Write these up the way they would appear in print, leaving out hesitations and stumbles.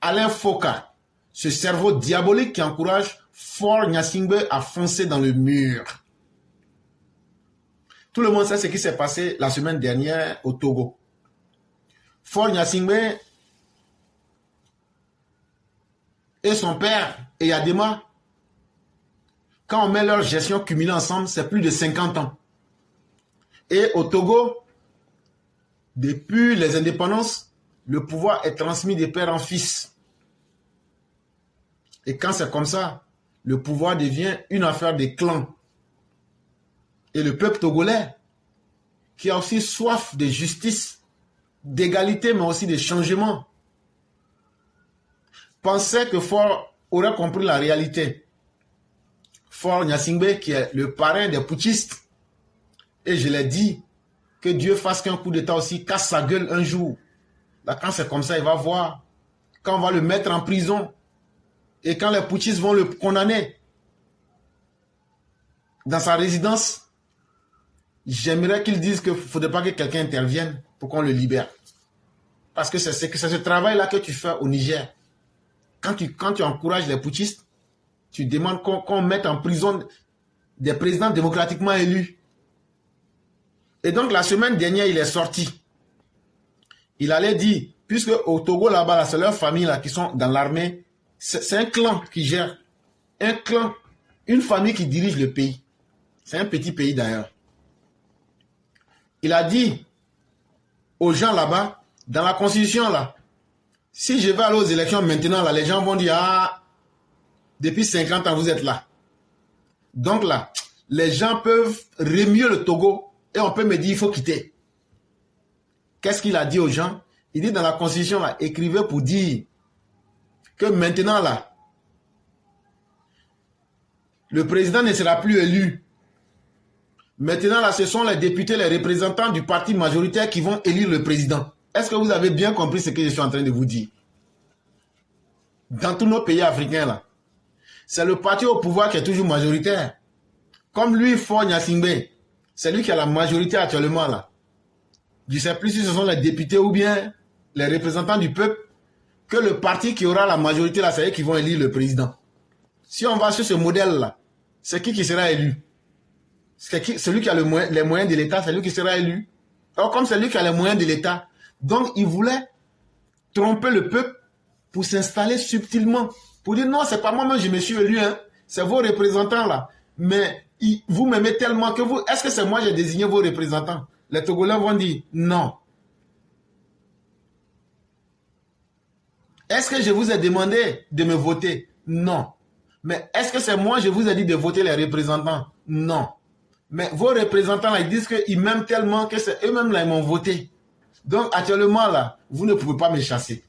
Alain Foka, ce cerveau diabolique qui encourage Faure Gnassingbé à foncer dans le mur. Tout le monde sait ce qui s'est passé la semaine dernière au Togo. Faure Gnassingbé et son père, Eyadema, quand on met leur gestion cumulée ensemble, c'est plus de 50 ans. Et au Togo, depuis les indépendances, le pouvoir est transmis de père en fils. Et quand c'est comme ça, le pouvoir devient une affaire des clans. Et le peuple togolais, qui a aussi soif de justice, d'égalité, mais aussi de changement, pensait que Faure aurait compris la réalité. Faure Gnassingbé, qui est le parrain des putschistes, et je l'ai dit, que Dieu fasse qu'un coup d'État aussi casse sa gueule un jour. Là, quand c'est comme ça, il va voir. Quand on va le mettre en prison, et quand les putschistes vont le condamner dans sa résidence, j'aimerais qu'ils disent qu'il ne faudrait pas que quelqu'un intervienne pour qu'on le libère. Parce que c'est ce travail-là que tu fais au Niger. Quand tu encourages les putschistes, tu demandes qu'on mette en prison des présidents démocratiquement élus. Et donc, la semaine dernière, il est sorti. Il allait dire, puisque au Togo, là-bas, c'est leur famille là, qui sont dans l'armée, c'est un clan qui gère. Un clan, une famille qui dirige le pays. C'est un petit pays d'ailleurs. Il a dit aux gens là-bas, dans la constitution là, si je vais aller aux élections maintenant, là, les gens vont dire, ah, depuis 50 ans, vous êtes là. Donc là, les gens peuvent remuer le Togo et on peut me dire, il faut quitter. Qu'est-ce qu'il a dit aux gens? Il dit dans la constitution, là, écrivez pour dire que maintenant, là, le président ne sera plus élu. Maintenant, là, ce sont les députés, les représentants du parti majoritaire qui vont élire le président. Est-ce que vous avez bien compris ce que je suis en train de vous dire? Dans tous nos pays africains, là, c'est le parti au pouvoir qui est toujours majoritaire. Comme lui, Faure Gnassingbé, c'est lui qui a la majorité actuellement, là. Je ne sais plus si ce sont les députés ou bien les représentants du peuple, que le parti qui aura la majorité, là, c'est eux qui vont élire le président. Si on va sur ce modèle-là, c'est qui sera élu? Celui qui a les moyens de l'État, c'est lui qui sera élu. Alors, comme c'est lui qui a les moyens de l'État, donc il voulait tromper le peuple pour s'installer subtilement. Pour dire non, c'est pas moi-même, je me suis élu, hein. C'est vos représentants là. Mais vous m'aimez tellement que vous... Est-ce que c'est moi qui ai désigné vos représentants? Les Togolais vont dire non. Est-ce que je vous ai demandé de me voter? Non. Mais est-ce que c'est moi je vous ai dit de voter les représentants? Non. Mais vos représentants là, ils disent qu'ils m'aiment tellement que c'est eux-mêmes là, ils m'ont voté. Donc actuellement là, vous ne pouvez pas me chasser.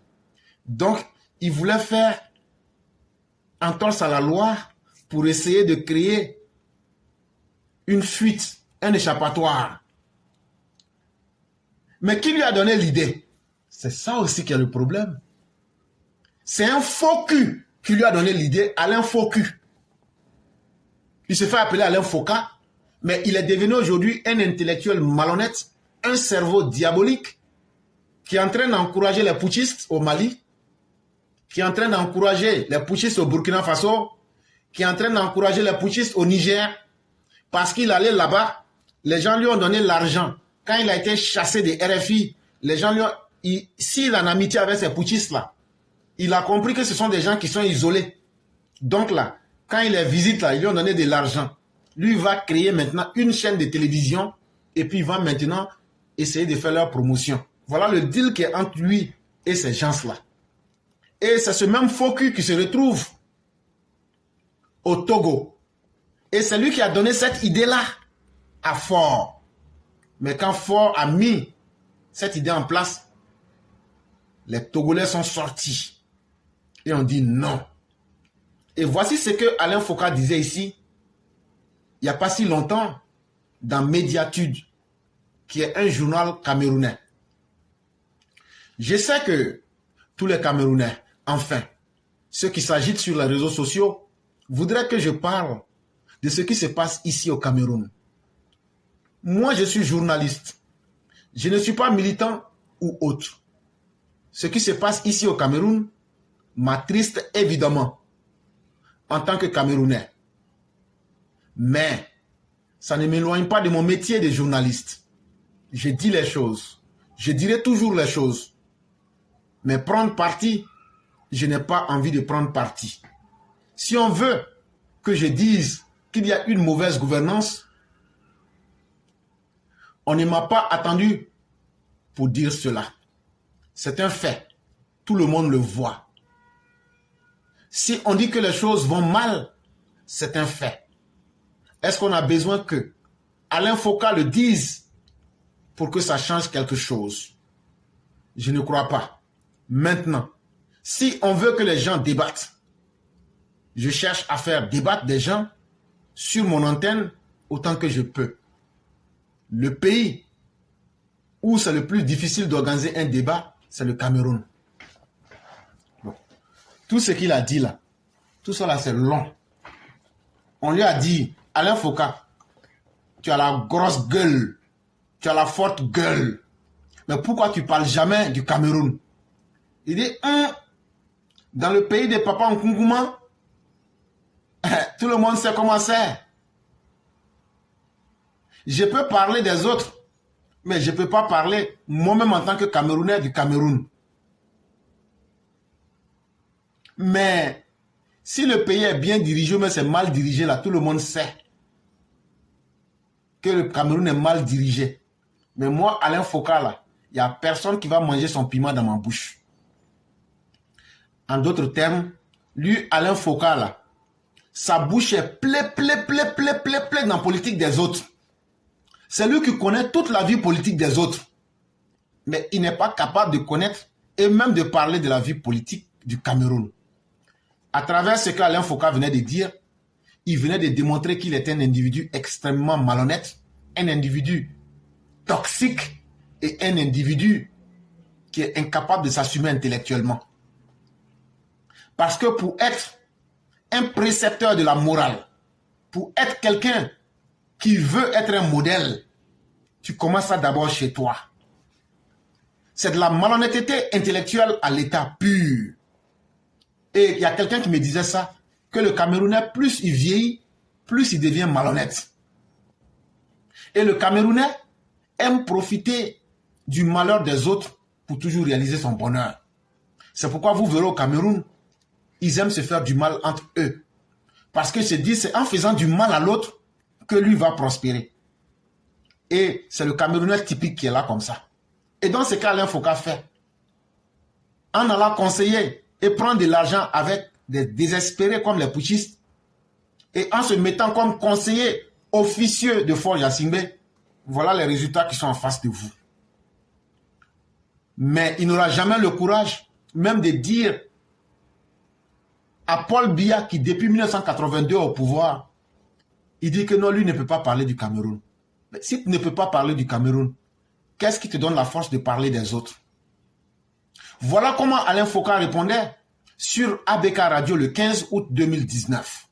Donc, ils voulaient faire entorse à la loi pour essayer de créer une fuite, un échappatoire. Mais qui lui a donné l'idée? C'est ça aussi qui est le problème. C'est un faux cul qui lui a donné l'idée, Alain Foku. Il se fait appeler Alain Foka, mais il est devenu aujourd'hui un intellectuel malhonnête, un cerveau diabolique qui est en train d'encourager les putschistes au Mali, qui est en train d'encourager les putschistes au Burkina Faso, qui est en train d'encourager les putschistes au Niger, parce qu'il allait là-bas, les gens lui ont donné l'argent. Quand il a été chassé des RFI, les gens lui ont... S'il a en amitié avec ces putschistes-là, il a compris que ce sont des gens qui sont isolés. Donc là, quand il les visite, là, ils lui ont donné de l'argent. Lui va créer maintenant une chaîne de télévision et puis il va maintenant essayer de faire leur promotion. Voilà le deal qui est entre lui et ces gens-là. Et c'est ce même Foku qui se retrouve au Togo. Et c'est lui qui a donné cette idée-là à Faure. Mais quand Faure a mis cette idée en place, les Togolais sont sortis. Et on dit non. Et voici ce que Alain Foka disait ici, il n'y a pas si longtemps, dans Médiatude, qui est un journal camerounais. Je sais que tous les Camerounais, enfin, ceux qui s'agitent sur les réseaux sociaux, voudraient que je parle de ce qui se passe ici au Cameroun. Moi, je suis journaliste. Je ne suis pas militant ou autre. Ce qui se passe ici au Cameroun, m'attriste évidemment en tant que Camerounais. Mais ça ne m'éloigne pas de mon métier de journaliste. Je dis les choses. Je dirai toujours les choses. Mais prendre parti, je n'ai pas envie de prendre parti. Si on veut que je dise qu'il y a une mauvaise gouvernance, on ne m'a pas attendu pour dire cela. C'est un fait. Tout le monde le voit. Si on dit que les choses vont mal, c'est un fait. Est-ce qu'on a besoin que Alain Foka le dise pour que ça change quelque chose? Je ne crois pas. Maintenant, si on veut que les gens débattent, je cherche à faire débattre des gens sur mon antenne autant que je peux. Le pays où c'est le plus difficile d'organiser un débat, c'est le Cameroun. Bon. Tout ce qu'il a dit là, tout ça là c'est long. On lui a dit, Alain Foka, tu as la grosse gueule, tu as la forte gueule, mais pourquoi tu parles jamais du Cameroun? Il dit, dans le pays des papas en Nkoukouma, tout le monde sait comment c'est. Je peux parler des autres, mais je ne peux pas parler moi-même en tant que Camerounais du Cameroun. Mais si le pays est bien dirigé, mais c'est mal dirigé, là, tout le monde sait que le Cameroun est mal dirigé. Mais moi, Alain Foka, là, il n'y a personne qui va manger son piment dans ma bouche. En d'autres termes, lui, Alain Foka, là, sa bouche est pleine dans la politique des autres. C'est lui qui connaît toute la vie politique des autres. Mais il n'est pas capable de connaître et même de parler de la vie politique du Cameroun. À travers ce qu'Alain Foka venait de dire, il venait de démontrer qu'il était un individu extrêmement malhonnête, un individu toxique et un individu qui est incapable de s'assumer intellectuellement. Parce que pour être un précepteur de la morale, pour être quelqu'un qui veut être un modèle, tu commences ça d'abord chez toi. C'est de la malhonnêteté intellectuelle à l'état pur. Et il y a quelqu'un qui me disait ça, que le Camerounais, plus il vieillit, plus il devient malhonnête. Et le Camerounais aime profiter du malheur des autres pour toujours réaliser son bonheur. C'est pourquoi vous verrez au Cameroun, ils aiment se faire du mal entre eux. Parce qu'ils se disent, c'est en faisant du mal à l'autre que lui va prospérer. Et c'est le Camerounais typique qui est là comme ça. Et dans ce cas, Alain Foka fait, en allant conseiller et prendre de l'argent avec des désespérés comme les putschistes, et en se mettant comme conseiller officieux de Fort Yacimbe, voilà les résultats qui sont en face de vous. Mais il n'aura jamais le courage même de dire à Paul Biya, qui depuis 1982 est au pouvoir, il dit que non, lui ne peut pas parler du Cameroun. Mais si tu ne peux pas parler du Cameroun, qu'est-ce qui te donne la force de parler des autres? Voilà comment Alain Foka répondait sur ABK Radio le 15 août 2019.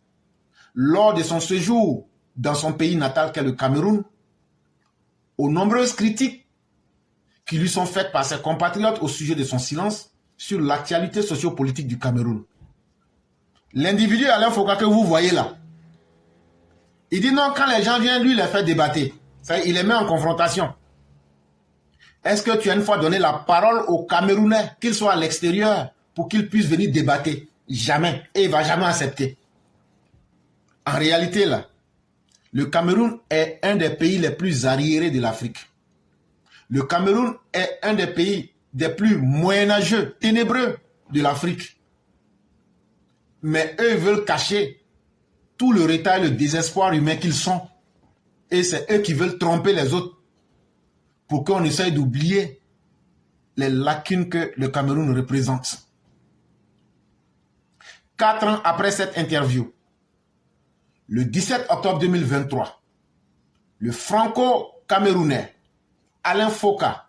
Lors de son séjour dans son pays natal qu'est le Cameroun, aux nombreuses critiques qui lui sont faites par ses compatriotes au sujet de son silence sur l'actualité sociopolitique du Cameroun. L'individu Alain Foka que vous voyez là, il dit non, quand les gens viennent, lui, il les fait débattre. Il les met en confrontation. Est-ce que tu as une fois donné la parole aux Camerounais, qu'ils soient à l'extérieur, pour qu'ils puissent venir débattre? Jamais. Et il ne va jamais accepter. En réalité, là, le Cameroun est un des pays les plus arriérés de l'Afrique. Le Cameroun est un des pays des plus moyenâgeux, ténébreux de l'Afrique. Mais eux veulent cacher tout le retard et le désespoir humain qu'ils sont. Et c'est eux qui veulent tromper les autres pour qu'on essaye d'oublier les lacunes que le Cameroun représente. 4 ans après cette interview, le 17 octobre 2023, le franco-camerounais Alain Foka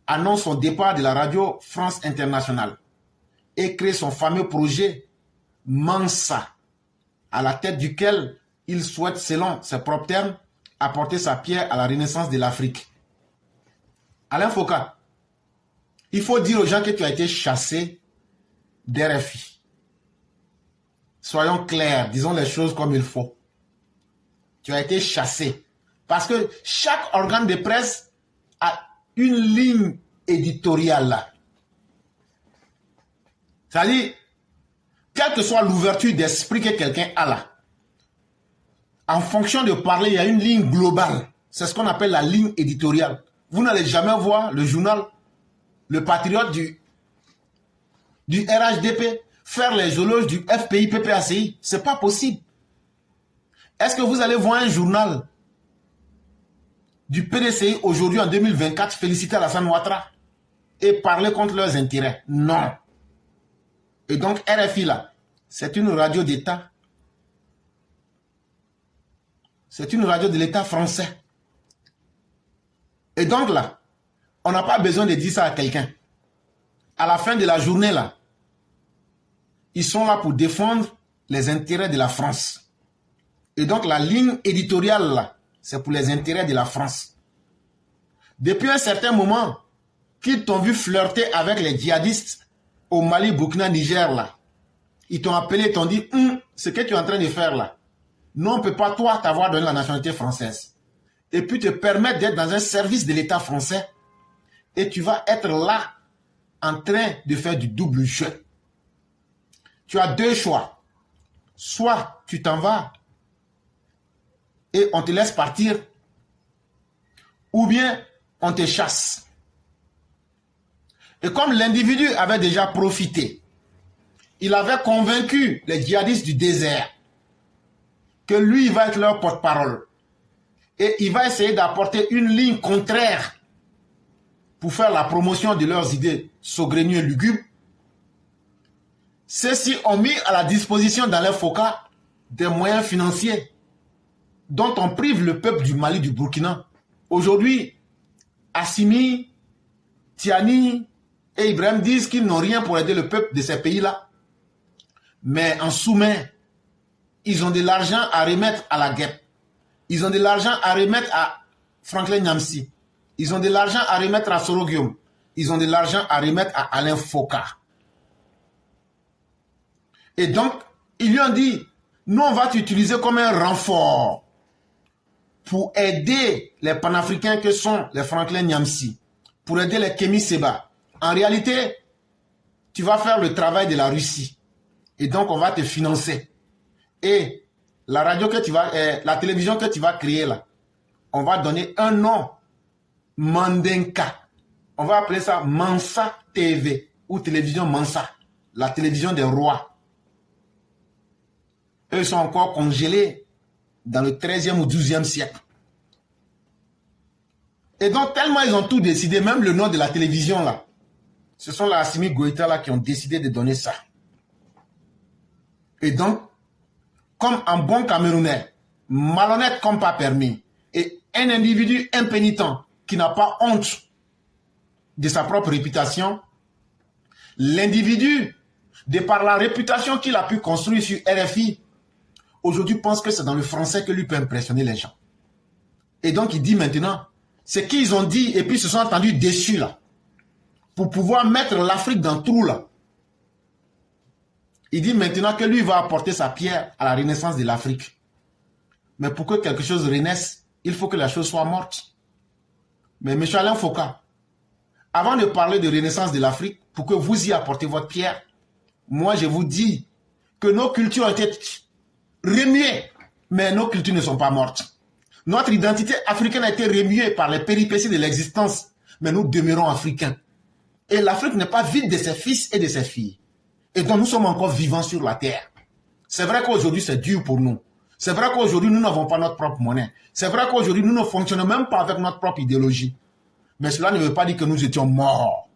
annonce son départ de la radio France Internationale et crée son fameux projet Mansa, à la tête duquel il souhaite, selon ses propres termes, apporter sa pierre à la renaissance de l'Afrique. Alain Foka, il faut dire aux gens que tu as été chassé d'RFI. Soyons clairs, disons les choses comme il faut. Tu as été chassé. Parce que chaque organe de presse a une ligne éditoriale là. C'est-à-dire, quelle que soit l'ouverture d'esprit que quelqu'un a là, en fonction de parler, il y a une ligne globale. C'est ce qu'on appelle la ligne éditoriale. Vous n'allez jamais voir le journal, le patriote du RHDP faire les éloges du FPI, PPACI. Ce n'est pas possible. Est-ce que vous allez voir un journal du PDCI aujourd'hui en 2024 féliciter Alassane Ouattara et parler contre leurs intérêts? Non. Et donc RFI là, c'est une radio d'État. C'est une radio de l'État français. Et donc là, on n'a pas besoin de dire ça à quelqu'un. À la fin de la journée là, ils sont là pour défendre les intérêts de la France. Et donc la ligne éditoriale là, c'est pour les intérêts de la France. Depuis un certain moment, qu'ils t'ont vu flirter avec les djihadistes au Mali, Burkina, Niger là, ils t'ont appelé, t'ont dit, ce que tu es en train de faire là, non, on ne peut pas toi t'avoir donné la nationalité française. Et puis te permettre d'être dans un service de l'État français. Et tu vas être là, en train de faire du double jeu. Tu as deux choix. Soit tu t'en vas et on te laisse partir, ou bien on te chasse. Et comme l'individu avait déjà profité, il avait convaincu les djihadistes du désert que lui, il va être leur porte-parole. Et il va essayer d'apporter une ligne contraire pour faire la promotion de leurs idées saugrenues et lugubres. Ceux-ci ont mis à la disposition dans leur FOCA des moyens financiers dont on prive le peuple du Mali, du Burkina. Aujourd'hui, Assimi, Tiani et Ibrahim disent qu'ils n'ont rien pour aider le peuple de ces pays-là. Mais en sous-main, ils ont de l'argent à remettre à la guêpe. Ils ont de l'argent à remettre à Franklin Nyamsi. Ils ont de l'argent à remettre à Sorogium. Ils ont de l'argent à remettre à Alain Foka. Et donc, ils lui ont dit, nous on va t'utiliser comme un renfort pour aider les panafricains que sont les Franklin Nyamsi, pour aider les Kémy Seba. En réalité, tu vas faire le travail de la Russie. Et donc, on va te financer. Et la radio que tu vas, la télévision que tu vas créer là, on va donner un nom, Mandenka. On va appeler ça Mansa TV ou télévision Mansa, la télévision des rois. Eux sont encore congelés dans le 13e ou 12e siècle. Et donc, tellement ils ont tout décidé, même le nom de la télévision là, ce sont les Assimi Goïta là qui ont décidé de donner ça. Et donc, comme un bon Camerounais, malhonnête comme pas permis, et un individu impénitent qui n'a pas honte de sa propre réputation, l'individu, de par la réputation qu'il a pu construire sur RFI, aujourd'hui pense que c'est dans le français que lui peut impressionner les gens. Et donc il dit maintenant, ce qu'ils ont dit et puis ils se sont entendus déçus là, pour pouvoir mettre l'Afrique dans le trou là. Il dit maintenant que lui va apporter sa pierre à la renaissance de l'Afrique. Mais pour que quelque chose renaisse, il faut que la chose soit morte. Mais M. Alain Foka, avant de parler de renaissance de l'Afrique, pour que vous y apportez votre pierre, moi je vous dis que nos cultures ont été remuées, mais nos cultures ne sont pas mortes. Notre identité africaine a été remuée par les péripéties de l'existence, mais nous demeurons africains. Et l'Afrique n'est pas vide de ses fils et de ses filles. Et donc nous sommes encore vivants sur la terre. C'est vrai qu'aujourd'hui c'est dur pour nous. C'est vrai qu'aujourd'hui nous n'avons pas notre propre monnaie. C'est vrai qu'aujourd'hui nous ne fonctionnons même pas avec notre propre idéologie. Mais cela ne veut pas dire que nous étions morts.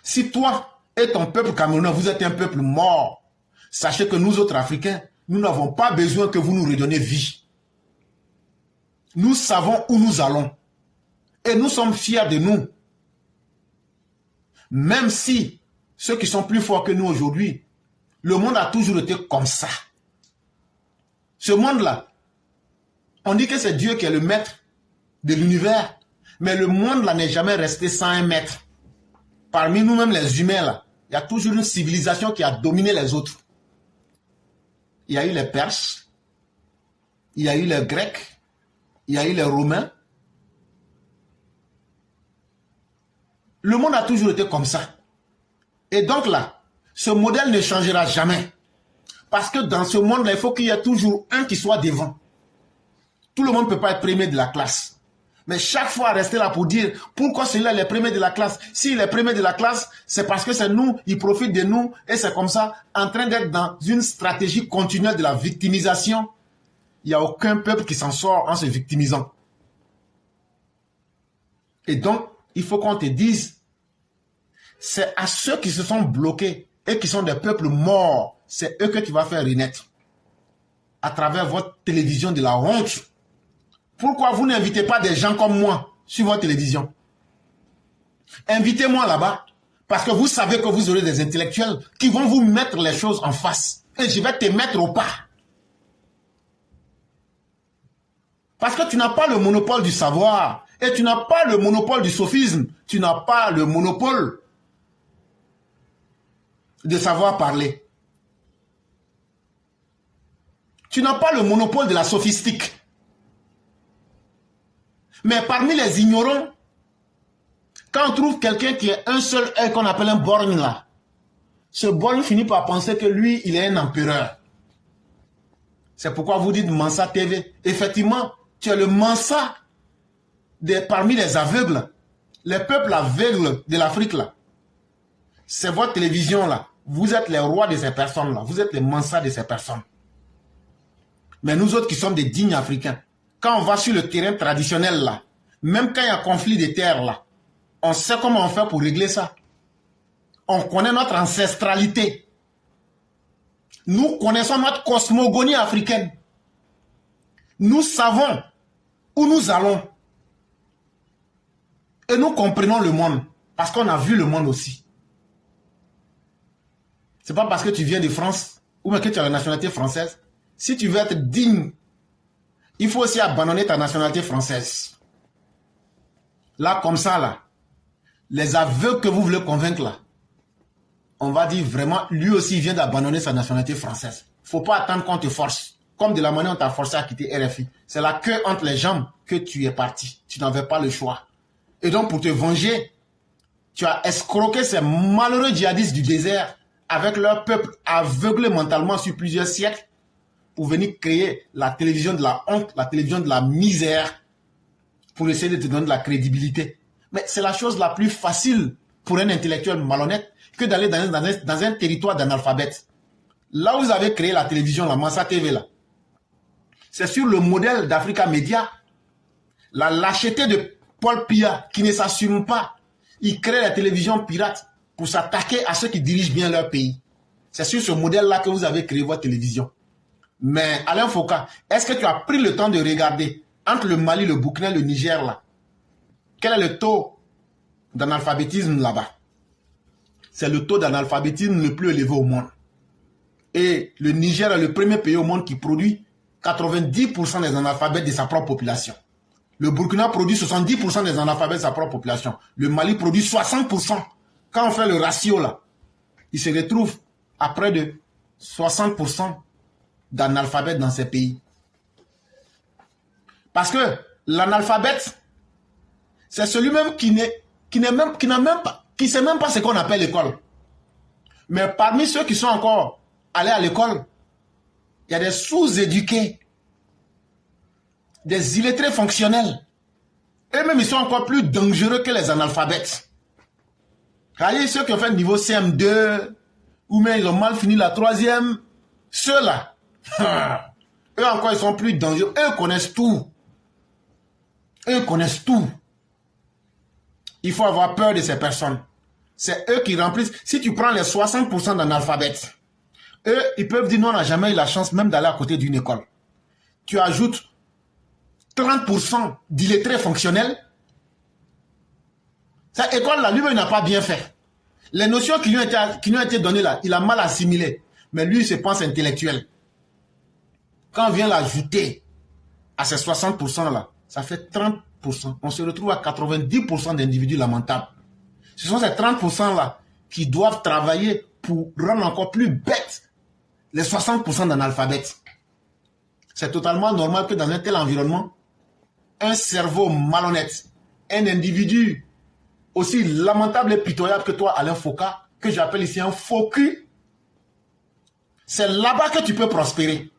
Si toi et ton peuple camerounais, vous êtes un peuple mort, sachez que nous autres Africains, nous n'avons pas besoin que vous nous redonniez vie. Nous savons où nous allons. Et nous sommes fiers de nous. Même si ceux qui sont plus forts que nous aujourd'hui, le monde a toujours été comme ça. Ce monde-là, on dit que c'est Dieu qui est le maître de l'univers, mais le monde-là n'est jamais resté sans un maître. Parmi nous-mêmes les humains, là, il y a toujours une civilisation qui a dominé les autres. il y a eu les Perses, il y a eu les Grecs, il y a eu les Romains. Le monde a toujours été comme ça. Et donc là, ce modèle ne changera jamais. Parce que dans ce monde-là, il faut qu'il y ait toujours un qui soit devant. Tout le monde ne peut pas être premier de la classe. Mais chaque fois, rester là pour dire pourquoi celui-là est premier de la classe. S'il est premier de la classe, c'est parce que c'est nous, il profite de nous. Et c'est comme ça, en train d'être dans une stratégie continuelle de la victimisation. Il n'y a aucun peuple qui s'en sort en se victimisant. Et donc, il faut qu'on te dise, c'est à ceux qui se sont bloqués et qui sont des peuples morts, c'est eux que tu vas faire renaître. À travers votre télévision de la honte. Pourquoi vous n'invitez pas des gens comme moi sur votre télévision? Invitez-moi là-bas, parce que vous savez que vous aurez des intellectuels qui vont vous mettre les choses en face. Et je vais te mettre au pas. Parce que tu n'as pas le monopole du savoir. Et tu n'as pas le monopole du sophisme. Tu n'as pas le monopole de savoir parler. Tu n'as pas le monopole de la sophistique. Mais parmi les ignorants, quand on trouve quelqu'un qui est un seul œil qu'on appelle un borgne là, ce borgne finit par penser que lui, il est un empereur. C'est pourquoi vous dites Mansa TV. Effectivement, tu es le Mansa parmi les aveugles. Les peuples aveugles de l'Afrique là. C'est votre télévision là. Vous êtes les rois de ces personnes là. Vous êtes les Mansa de ces personnes. Mais nous autres qui sommes des dignes Africains, quand on va sur le terrain traditionnel là, même quand il y a conflit de terres là, on sait comment on fait pour régler ça. On connaît notre ancestralité. Nous connaissons notre cosmogonie africaine. Nous savons où nous allons. Et nous comprenons le monde. Parce qu'on a vu le monde aussi. C'est pas parce que tu viens de France ou même que tu as la nationalité française. Si tu veux être digne, il faut aussi abandonner ta nationalité française. Là, comme ça, là, les aveugles que vous voulez convaincre, là, on va dire vraiment, lui aussi, il vient d'abandonner sa nationalité française. Il ne faut pas attendre qu'on te force. Comme de la manière dont on t'a forcé à quitter RFI. C'est la queue entre les jambes que tu es parti. Tu n'avais pas le choix. Et donc, pour te venger, tu as escroqué ces malheureux djihadistes du désert avec leur peuple aveuglé mentalement sur plusieurs siècles pour venir créer la télévision de la honte, la télévision de la misère, pour essayer de te donner de la crédibilité. Mais c'est la chose la plus facile pour un intellectuel malhonnête que d'aller dans un territoire d'analphabètes. Là où vous avez créé la télévision, la Mansa TV, là, c'est sur le modèle d'Africa Media, la lâcheté de Paul Biya qui ne s'assume pas. Il crée la télévision pirate pour s'attaquer à ceux qui dirigent bien leur pays. C'est sur ce modèle-là que vous avez créé votre télévision. Mais Alain Foucault, est-ce que tu as pris le temps de regarder entre le Mali, le Burkina, le Niger là, quel est le taux d'analphabétisme là-bas? C'est le taux d'analphabétisme le plus élevé au monde. Et le Niger est le premier pays au monde qui produit 90% des analphabètes de sa propre population. Le Burkina produit 70% des analphabètes de sa propre population. Le Mali produit 60%. Quand on fait le ratio là, il se retrouve à près de 60% d'analphabètes dans ces pays. Parce que l'analphabète, c'est celui-même qui ne sait même pas ce qu'on appelle l'école. Mais parmi ceux qui sont encore allés à l'école, il y a des sous-éduqués, des illettrés fonctionnels. Eux-mêmes, ils sont encore plus dangereux que les analphabètes. Regardez ceux qui ont fait le niveau CM2, ou même ils ont mal fini la 3e, ceux-là, eux encore, ils sont plus dangereux. Eux connaissent tout. Eux connaissent tout. Il faut avoir peur de ces personnes. C'est eux qui remplissent. Si tu prends les 60% d'analphabètes, eux, ils peuvent dire non, on n'a jamais eu la chance même d'aller à côté d'une école. Tu ajoutes 30% d'illettrés fonctionnels. Cette école-là, lui-même, n'a pas bien fait. Les notions qui lui ont été données là, il a mal assimilé. Mais lui, il se pense intellectuel. Quand on vient l'ajouter à ces 60%-là, ça fait 30%. On se retrouve à 90% d'individus lamentables. Ce sont ces 30%-là qui doivent travailler pour rendre encore plus bête les 60% d'analphabètes. C'est totalement normal que dans un tel environnement, un cerveau malhonnête, un individu aussi lamentable et pitoyable que toi, Alain Foucault, que j'appelle ici un faux cul, c'est là-bas que tu peux prospérer.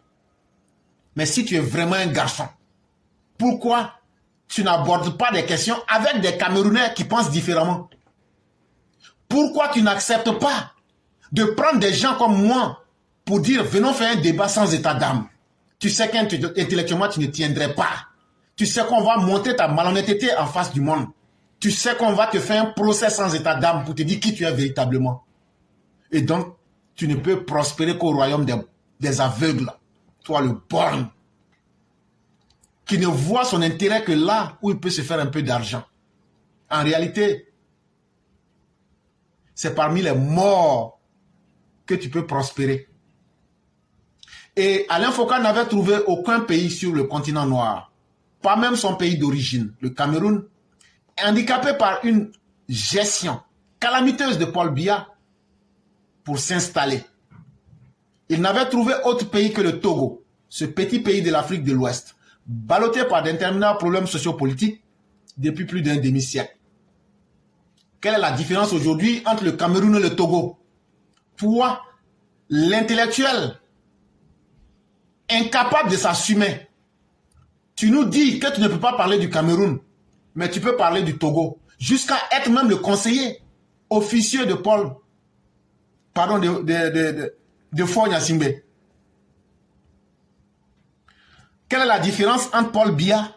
Mais si tu es vraiment un garçon, pourquoi tu n'abordes pas des questions avec des Camerounais qui pensent différemment? Pourquoi tu n'acceptes pas de prendre des gens comme moi pour dire venons faire un débat sans état d'âme? Tu sais qu'intellectuellement tu ne tiendrais pas. Tu sais qu'on va monter ta malhonnêteté en face du monde. Tu sais qu'on va te faire un procès sans état d'âme pour te dire qui tu es véritablement. Et donc, tu ne peux prospérer qu'au royaume des aveugles. Toi, le borgne, qui ne voit son intérêt que là où il peut se faire un peu d'argent. En réalité, c'est parmi les morts que tu peux prospérer. Et Alain Foucault n'avait trouvé aucun pays sur le continent noir, pas même son pays d'origine, le Cameroun, handicapé par une gestion calamiteuse de Paul Biya pour s'installer. Il n'avait trouvé autre pays que le Togo, ce petit pays de l'Afrique de l'Ouest, ballotté par d'interminables problèmes sociopolitiques depuis plus d'un demi-siècle. Quelle est la différence aujourd'hui entre le Cameroun et le Togo? Toi, l'intellectuel, incapable de s'assumer, tu nous dis que tu ne peux pas parler du Cameroun, mais tu peux parler du Togo, jusqu'à être même le conseiller officieux de Paul, pardon, de Faure Gnassingbé. Quelle est la différence entre Paul Biya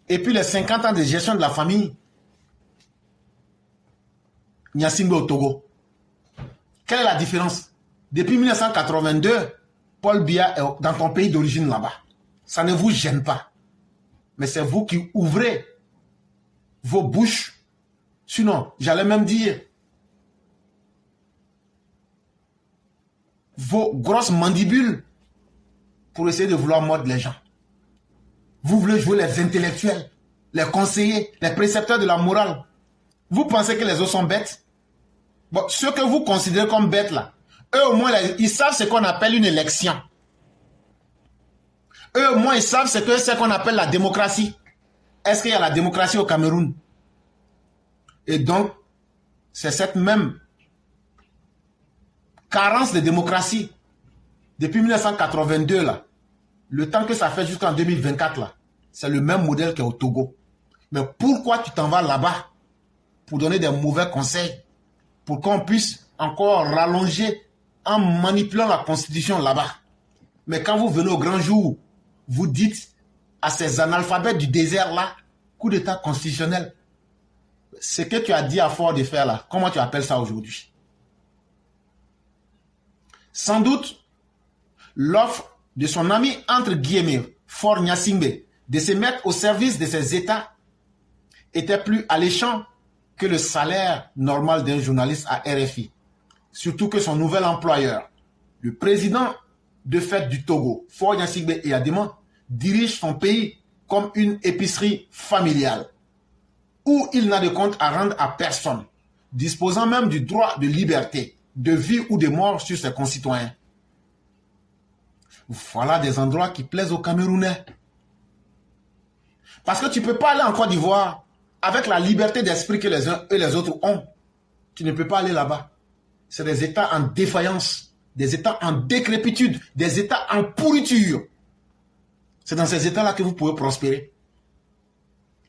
et puis les 50 ans de gestion de la famille Gnassingbé au Togo? Quelle est la différence? Depuis 1982, Paul Biya est dans ton pays d'origine là-bas. Ça ne vous gêne pas. Mais c'est vous qui ouvrez vos bouches. Sinon, j'allais même dire vos grosses mandibules pour essayer de vouloir mordre les gens. Vous voulez jouer les intellectuels, les conseillers, les précepteurs de la morale. Vous pensez que les autres sont bêtes? Bon, ceux que vous considérez comme bêtes là, eux au moins, ils savent ce qu'on appelle une élection. Eux au moins, ils savent ce qu'on appelle la démocratie. Est-ce qu'il y a la démocratie au Cameroun? Et donc, c'est cette même carence de démocratie depuis 1982 là, le temps que ça fait jusqu'en 2024 là, c'est le même modèle qu'au Togo. Mais pourquoi tu t'en vas là-bas pour donner des mauvais conseils, pour qu'on puisse encore rallonger en manipulant la constitution là-bas? Mais quand vous venez au grand jour, vous dites à ces analphabètes du désert là, coup d'état constitutionnel. Ce que tu as dit à Faure de faire là, comment tu appelles ça aujourd'hui? Sans doute, l'offre de son ami entre guillemets, Faure Gnassingbé, de se mettre au service de ses États était plus alléchant que le salaire normal d'un journaliste à RFI. Surtout que son nouvel employeur, le président de fait du Togo, Faure Gnassingbé Eyadema, dirige son pays comme une épicerie familiale, où il n'a de compte à rendre à personne, disposant même du droit de liberté, de vie ou de mort sur ses concitoyens. Voilà des endroits qui plaisent aux Camerounais. Parce que tu ne peux pas aller en Côte d'Ivoire avec la liberté d'esprit que les uns et les autres ont. Tu ne peux pas aller là-bas. C'est des États en défaillance, des États en décrépitude, des États en pourriture. C'est dans ces États-là que vous pouvez prospérer.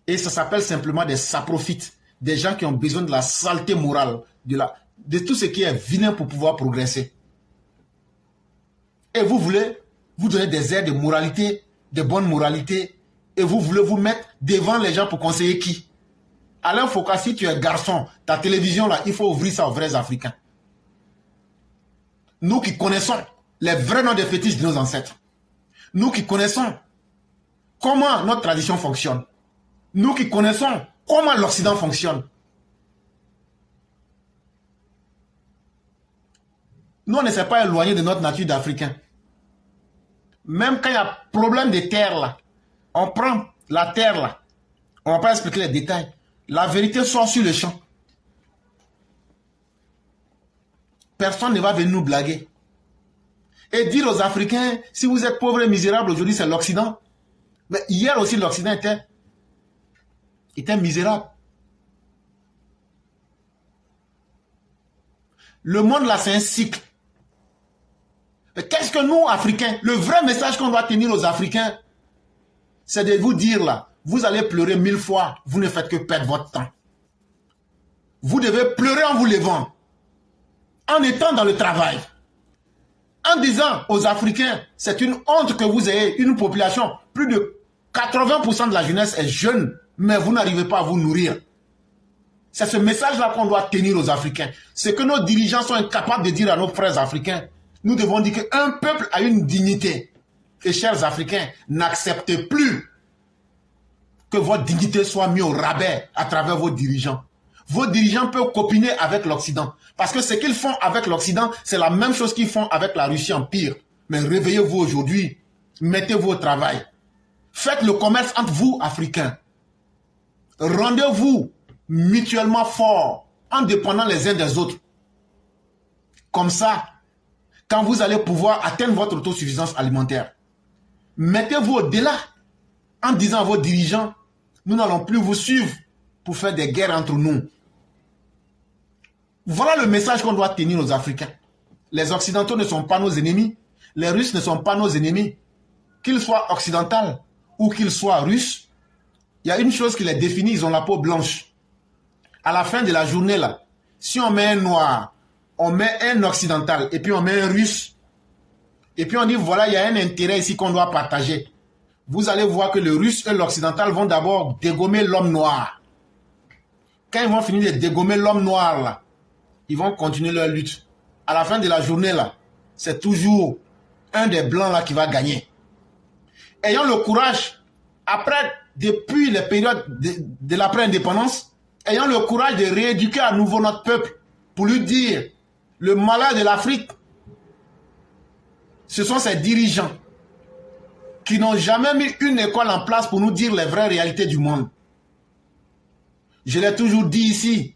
Et ça s'appelle simplement des saprophytes, des gens qui ont besoin de la saleté morale, de tout ce qui est vilain pour pouvoir progresser. Et vous voulez vous donner des airs de moralité, de bonne moralité, et vous voulez vous mettre devant les gens pour conseiller qui? Alain Foucault, si tu es garçon, ta télévision là, il faut ouvrir ça aux vrais Africains. Nous qui connaissons les vrais noms des fétiches de nos ancêtres. Nous qui connaissons comment notre tradition fonctionne. Nous qui connaissons comment l'Occident fonctionne. Nous, on ne s'est pas éloigné de notre nature d'Africain. Même quand il y a problème de terre là, on prend la terre là, on ne va pas expliquer les détails. La vérité sort sur le champ. Personne ne va venir nous blaguer. Et dire aux Africains, si vous êtes pauvres et misérables, aujourd'hui c'est l'Occident. Mais hier aussi l'Occident était misérable. Le monde là, c'est un cycle. Mais qu'est-ce que nous, Africains, le vrai message qu'on doit tenir aux Africains, c'est de vous dire là, vous allez pleurer 1000 fois, vous ne faites que perdre votre temps. Vous devez pleurer en vous levant, en étant dans le travail, en disant aux Africains, c'est une honte que vous ayez une population, plus de 80% de la jeunesse est jeune, mais vous n'arrivez pas à vous nourrir. C'est ce message-là qu'on doit tenir aux Africains. C'est que nos dirigeants sont incapables de dire à nos frères africains. Nous devons dire qu'un peuple a une dignité. Et chers Africains, n'acceptez plus que votre dignité soit mise au rabais à travers vos dirigeants. Vos dirigeants peuvent copiner avec l'Occident. Parce que ce qu'ils font avec l'Occident, c'est la même chose qu'ils font avec la Russie en pire. Mais réveillez-vous aujourd'hui. Mettez-vous au travail. Faites le commerce entre vous, Africains. Rendez-vous mutuellement forts, en dépendant les uns des autres. Comme ça, quand vous allez pouvoir atteindre votre autosuffisance alimentaire, mettez-vous au-delà en disant à vos dirigeants, nous n'allons plus vous suivre pour faire des guerres entre nous. Voilà le message qu'on doit tenir aux Africains. Les Occidentaux ne sont pas nos ennemis, les Russes ne sont pas nos ennemis. Qu'ils soient occidentaux ou qu'ils soient russes, il y a une chose qui les définit, ils ont la peau blanche. À la fin de la journée, là, si on met un noir, on met un occidental, et puis on met un russe, et puis on dit, voilà, il y a un intérêt ici qu'on doit partager. Vous allez voir que le russe et l'occidental vont d'abord dégommer l'homme noir. Quand ils vont finir de dégommer l'homme noir, là, ils vont continuer leur lutte. À la fin de la journée, là, c'est toujours un des blancs là qui va gagner. Ayant le courage, après, depuis les périodes de l'après-indépendance, ayant le courage de rééduquer à nouveau notre peuple pour lui dire, le malheur de l'Afrique, ce sont ces dirigeants qui n'ont jamais mis une école en place pour nous dire les vraies réalités du monde. Je l'ai toujours dit ici,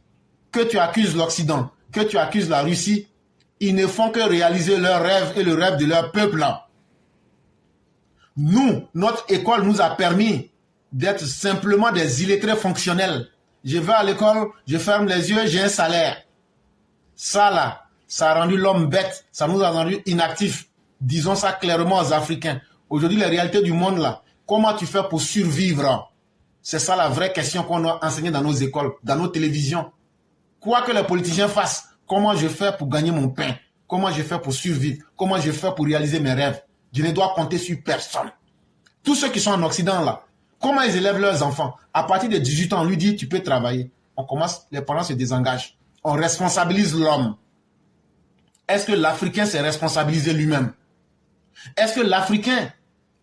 que tu accuses l'Occident, que tu accuses la Russie, ils ne font que réaliser leurs rêves et le rêve de leur peuple là. Nous, notre école nous a permis d'être simplement des illettrés fonctionnels. Je vais à l'école, je ferme les yeux, j'ai un salaire. Ça là, ça a rendu l'homme bête, ça nous a rendu inactifs. Disons ça clairement aux Africains. Aujourd'hui, les réalités du monde là, comment tu fais pour survivre? C'est ça la vraie question qu'on doit enseigner dans nos écoles, dans nos télévisions. Quoi que les politiciens fassent, comment je fais pour gagner mon pain? Comment je fais pour survivre? Comment je fais pour réaliser mes rêves? Je ne dois compter sur personne. Tous ceux qui sont en Occident là, comment ils élèvent leurs enfants? À partir de 18 ans, on lui dit tu peux travailler. On commence, les parents se désengagent. On responsabilise l'homme. Est-ce que l'Africain s'est responsabilisé lui-même? Est-ce que l'Africain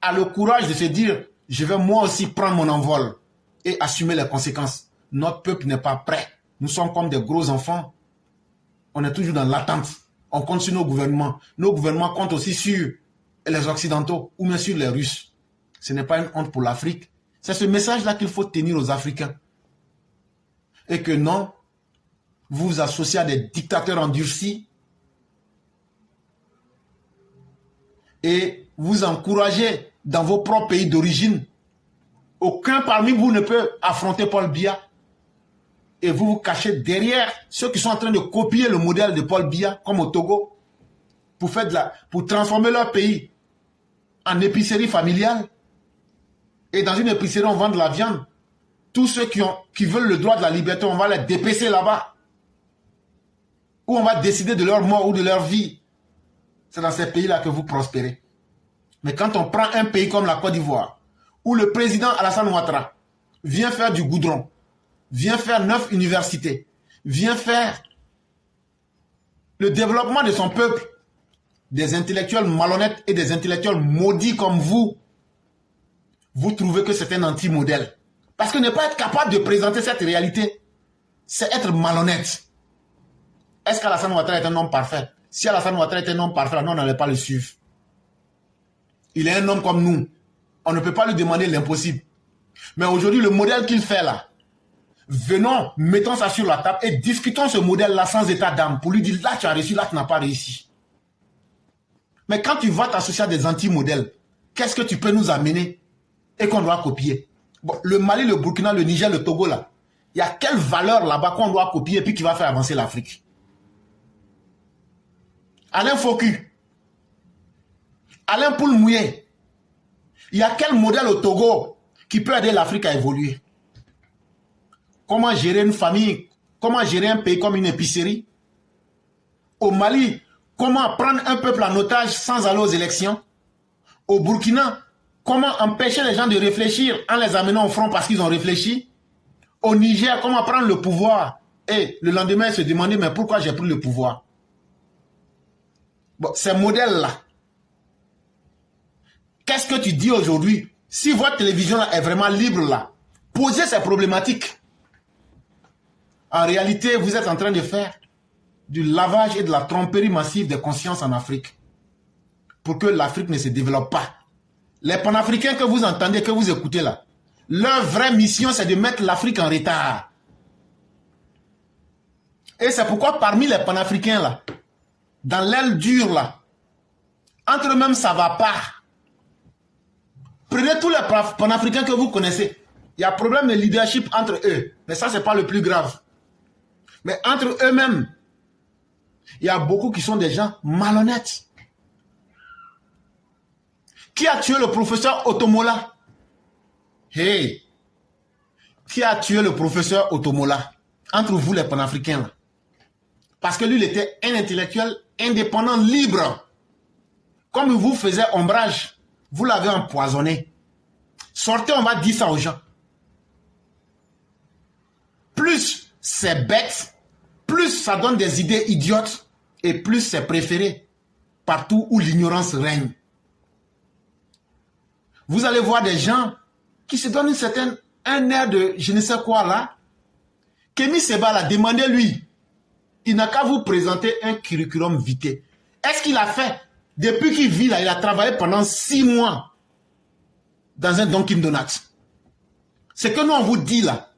a le courage de se dire je vais moi aussi prendre mon envol et assumer les conséquences? Notre peuple n'est pas prêt. Nous sommes comme des gros enfants. On est toujours dans l'attente. On compte sur nos gouvernements. Nos gouvernements comptent aussi sur les Occidentaux ou bien sur les Russes. Ce n'est pas une honte pour l'Afrique. C'est ce message-là qu'il faut tenir aux Africains. Et que non, vous vous associez à des dictateurs endurcis et vous encouragez dans vos propres pays d'origine. Aucun parmi vous ne peut affronter Paul Biya. Et vous vous cachez derrière ceux qui sont en train de copier le modèle de Paul Biya, comme au Togo, pour transformer leur pays en épicerie familiale. Et dans une épicerie, on vend de la viande. Tous ceux qui veulent le droit de la liberté, on va les dépêcher là-bas. Ou on va décider de leur mort ou de leur vie. C'est dans ces pays-là que vous prospérez. Mais quand on prend un pays comme la Côte d'Ivoire, où le président Alassane Ouattara vient faire du goudron, vient faire 9 universités, vient faire le développement de son peuple, des intellectuels malhonnêtes et des intellectuels maudits comme vous, vous trouvez que c'est un anti-modèle. Parce que ne pas être capable de présenter cette réalité, c'est être malhonnête. Est-ce qu'Alassane Ouattara est un homme parfait? Si Alassane Ouattara est un homme parfait, non, on n'allait pas le suivre. Il est un homme comme nous. On ne peut pas lui demander l'impossible. Mais aujourd'hui, le modèle qu'il fait là, venons, mettons ça sur la table et discutons ce modèle-là sans état d'âme pour lui dire là tu as réussi, là tu n'as pas réussi. Mais quand tu vas t'associer à des anti-modèles, qu'est-ce que tu peux nous amener et qu'on doit copier? Bon, le Mali, le Burkina, le Niger, le Togo, là, il y a quelle valeur là-bas qu'on doit copier et puis qui va faire avancer l'Afrique? Alain Foku, Alain Poulmouye, il y a quel modèle au Togo qui peut aider l'Afrique à évoluer? Comment gérer une famille? Comment gérer un pays comme une épicerie? Au Mali, comment prendre un peuple en otage sans aller aux élections? Au Burkina, comment empêcher les gens de réfléchir en les amenant au front parce qu'ils ont réfléchi? Au Niger, comment prendre le pouvoir et le lendemain se demander mais pourquoi j'ai pris le pouvoir? Bon, ces modèles-là, qu'est-ce que tu dis aujourd'hui? Si votre télévision là est vraiment libre là, posez ces problématiques. En réalité, vous êtes en train de faire du lavage et de la tromperie massive des consciences en Afrique pour que l'Afrique ne se développe pas. Les panafricains que vous entendez, que vous écoutez là, leur vraie mission c'est de mettre l'Afrique en retard. Et c'est pourquoi parmi les panafricains là, dans l'aile dure là, entre eux-mêmes ça ne va pas. Prenez tous les panafricains que vous connaissez. Il y a problème de leadership entre eux. Mais ça, ce n'est pas le plus grave. Mais entre eux-mêmes, il y a beaucoup qui sont des gens malhonnêtes. Qui a tué le professeur Otomola? Hey! Qui a tué le professeur Otomola? Entre vous, les panafricains, là. Parce que lui, il était un intellectuel indépendant, libre. Comme il vous faisait ombrage, vous l'avez empoisonné. Sortez, on va dire ça aux gens. Plus c'est bête, plus ça donne des idées idiotes, et plus c'est préféré partout où l'ignorance règne. Vous allez voir des gens qui se donnent un air de je ne sais quoi là. Kémy Séba l'a demandé lui. Il n'a qu'à vous présenter un curriculum vitae. Est-ce qu'il a fait? Depuis qu'il vit là, il a travaillé pendant 6 mois dans un Dunkin' Donuts. C'est que nous on vous dit là.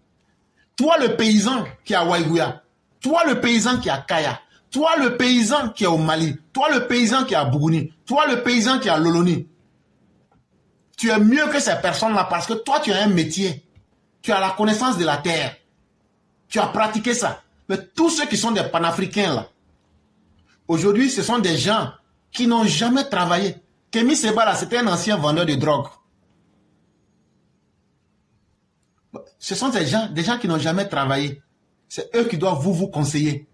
Toi le paysan qui est à Waïgouya, toi le paysan qui est à Kaya, toi le paysan qui est au Mali, toi le paysan qui est à Bougouni, toi le paysan qui est à Loloni. Tu es mieux que ces personnes-là parce que toi tu as un métier. Tu as la connaissance de la terre. Tu as pratiqué ça. Mais tous ceux qui sont des panafricains là, aujourd'hui ce sont des gens qui n'ont jamais travaillé. Kémy Séba là, c'était un ancien vendeur de drogue. Ce sont des gens qui n'ont jamais travaillé. C'est eux qui doivent vous conseiller.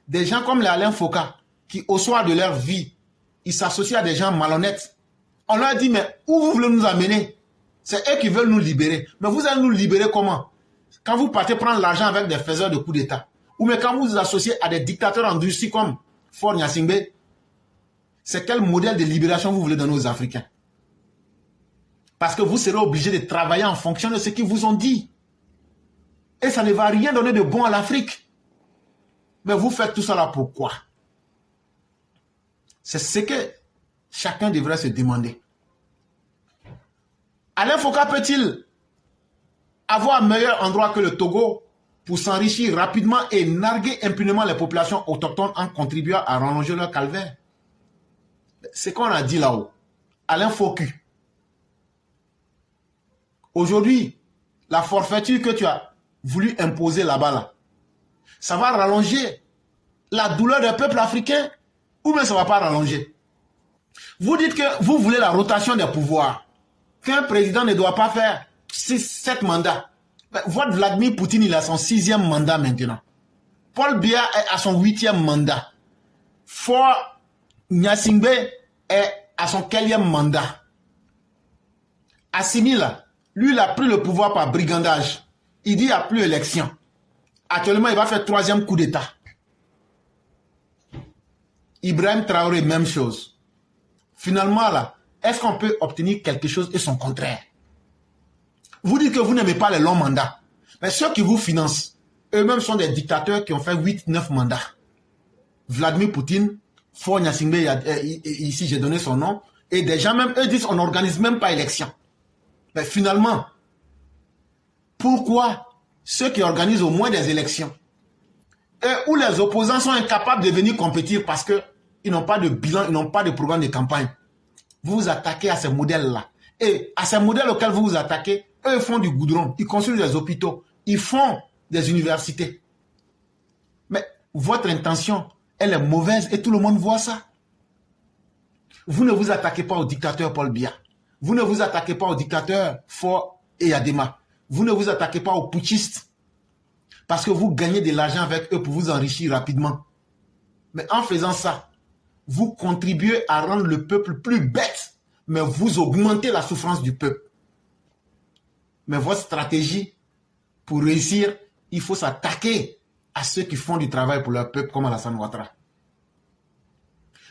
Des gens comme les Alain Foka, qui au soir de leur vie, ils s'associent à des gens malhonnêtes. On leur dit, mais où vous voulez nous amener? C'est eux qui veulent nous libérer. Mais vous allez nous libérer comment? Quand vous partez prendre l'argent avec des faiseurs de coups d'État. Ou mais quand vous vous associez à des dictateurs endurcis comme Faure Gnassingbé, c'est quel modèle de libération vous voulez donner aux Africains? Parce que vous serez obligé de travailler en fonction de ce qu'ils vous ont dit. Et ça ne va rien donner de bon à l'Afrique. Mais vous faites tout ça là pourquoi? C'est ce que chacun devrait se demander. Alain Foka peut-il avoir un meilleur endroit que le Togo pour s'enrichir rapidement et narguer impunément les populations autochtones en contribuant à rallonger leur calvaire? C'est qu'on a dit là-haut. Alain Foku. Aujourd'hui, la forfaiture que tu as voulu imposer là-bas, là, ça va rallonger la douleur des peuples africains ou bien ça ne va pas rallonger? Vous dites que vous voulez la rotation des pouvoirs, qu'un président ne doit pas faire 7 mandats. Votre Vladimir Poutine, il a son 6e mandat maintenant. Paul Biya est à son 8e mandat. Faure Gnassingbé est à son 4e mandat. Assimi, là, lui, il a pris le pouvoir par brigandage. Il dit qu'il n'y a plus d'élection. Actuellement, il va faire 3e coup d'État. Ibrahim Traoré, même chose. Finalement, là, est-ce qu'on peut obtenir quelque chose et son contraire? Vous dites que vous n'aimez pas les longs mandats. Mais ceux qui vous financent, eux-mêmes sont des dictateurs qui ont fait 8-9 mandats. Vladimir Poutine, Faure Gnassingbé, ici j'ai donné son nom, et des gens même, eux disent on n'organise même pas élection. Mais finalement, pourquoi ceux qui organisent au moins des élections, et où les opposants sont incapables de venir compétir parce qu'ils ils n'ont pas de bilan, ils n'ont pas de programme de campagne. Vous vous attaquez à ces modèles-là. Et à ces modèles auxquels vous vous attaquez, eux ils font du goudron, ils construisent des hôpitaux, ils font des universités. Mais votre intention, elle est mauvaise et tout le monde voit ça. Vous ne vous attaquez pas au dictateur Paul Biya. Vous ne vous attaquez pas au dictateur Faure Eyadema. Vous ne vous attaquez pas aux putschistes. Parce que vous gagnez de l'argent avec eux pour vous enrichir rapidement. Mais en faisant ça, vous contribuez à rendre le peuple plus bête. Mais vous augmentez la souffrance du peuple. Mais votre stratégie, pour réussir, il faut s'attaquer à ceux qui font du travail pour leur peuple, comme Alassane Ouattara.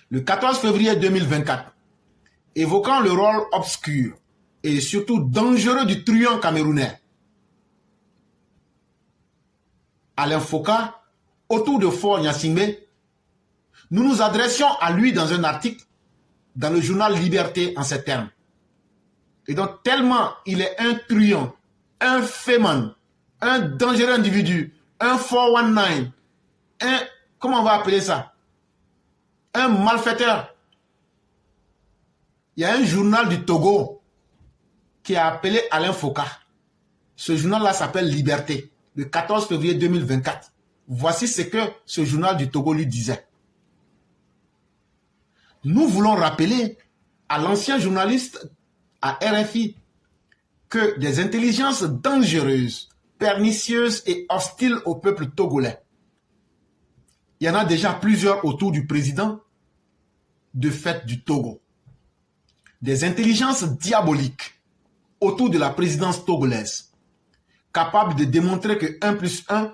Le 14 février 2024, évoquant le rôle obscur et surtout dangereux du truand camerounais, Alain Foka, autour de Faure Gnassingbé, nous nous adressions à lui dans un article dans le journal Liberté en ces termes. Et donc, tellement il est un truand, un fémon, un dangereux individu, un 419, comment on va appeler ça? Un malfaiteur. Il y a un journal du Togo qui a appelé Alain Foka. Ce journal-là s'appelle Liberté, le 14 février 2024. Voici ce que ce journal du Togo lui disait. Nous voulons rappeler à l'ancien journaliste à RFI que des intelligences dangereuses, pernicieuses et hostiles au peuple togolais. Il y en a déjà plusieurs autour du président de fait du Togo. Des intelligences diaboliques autour de la présidence togolaise, capables de démontrer que 1 plus 1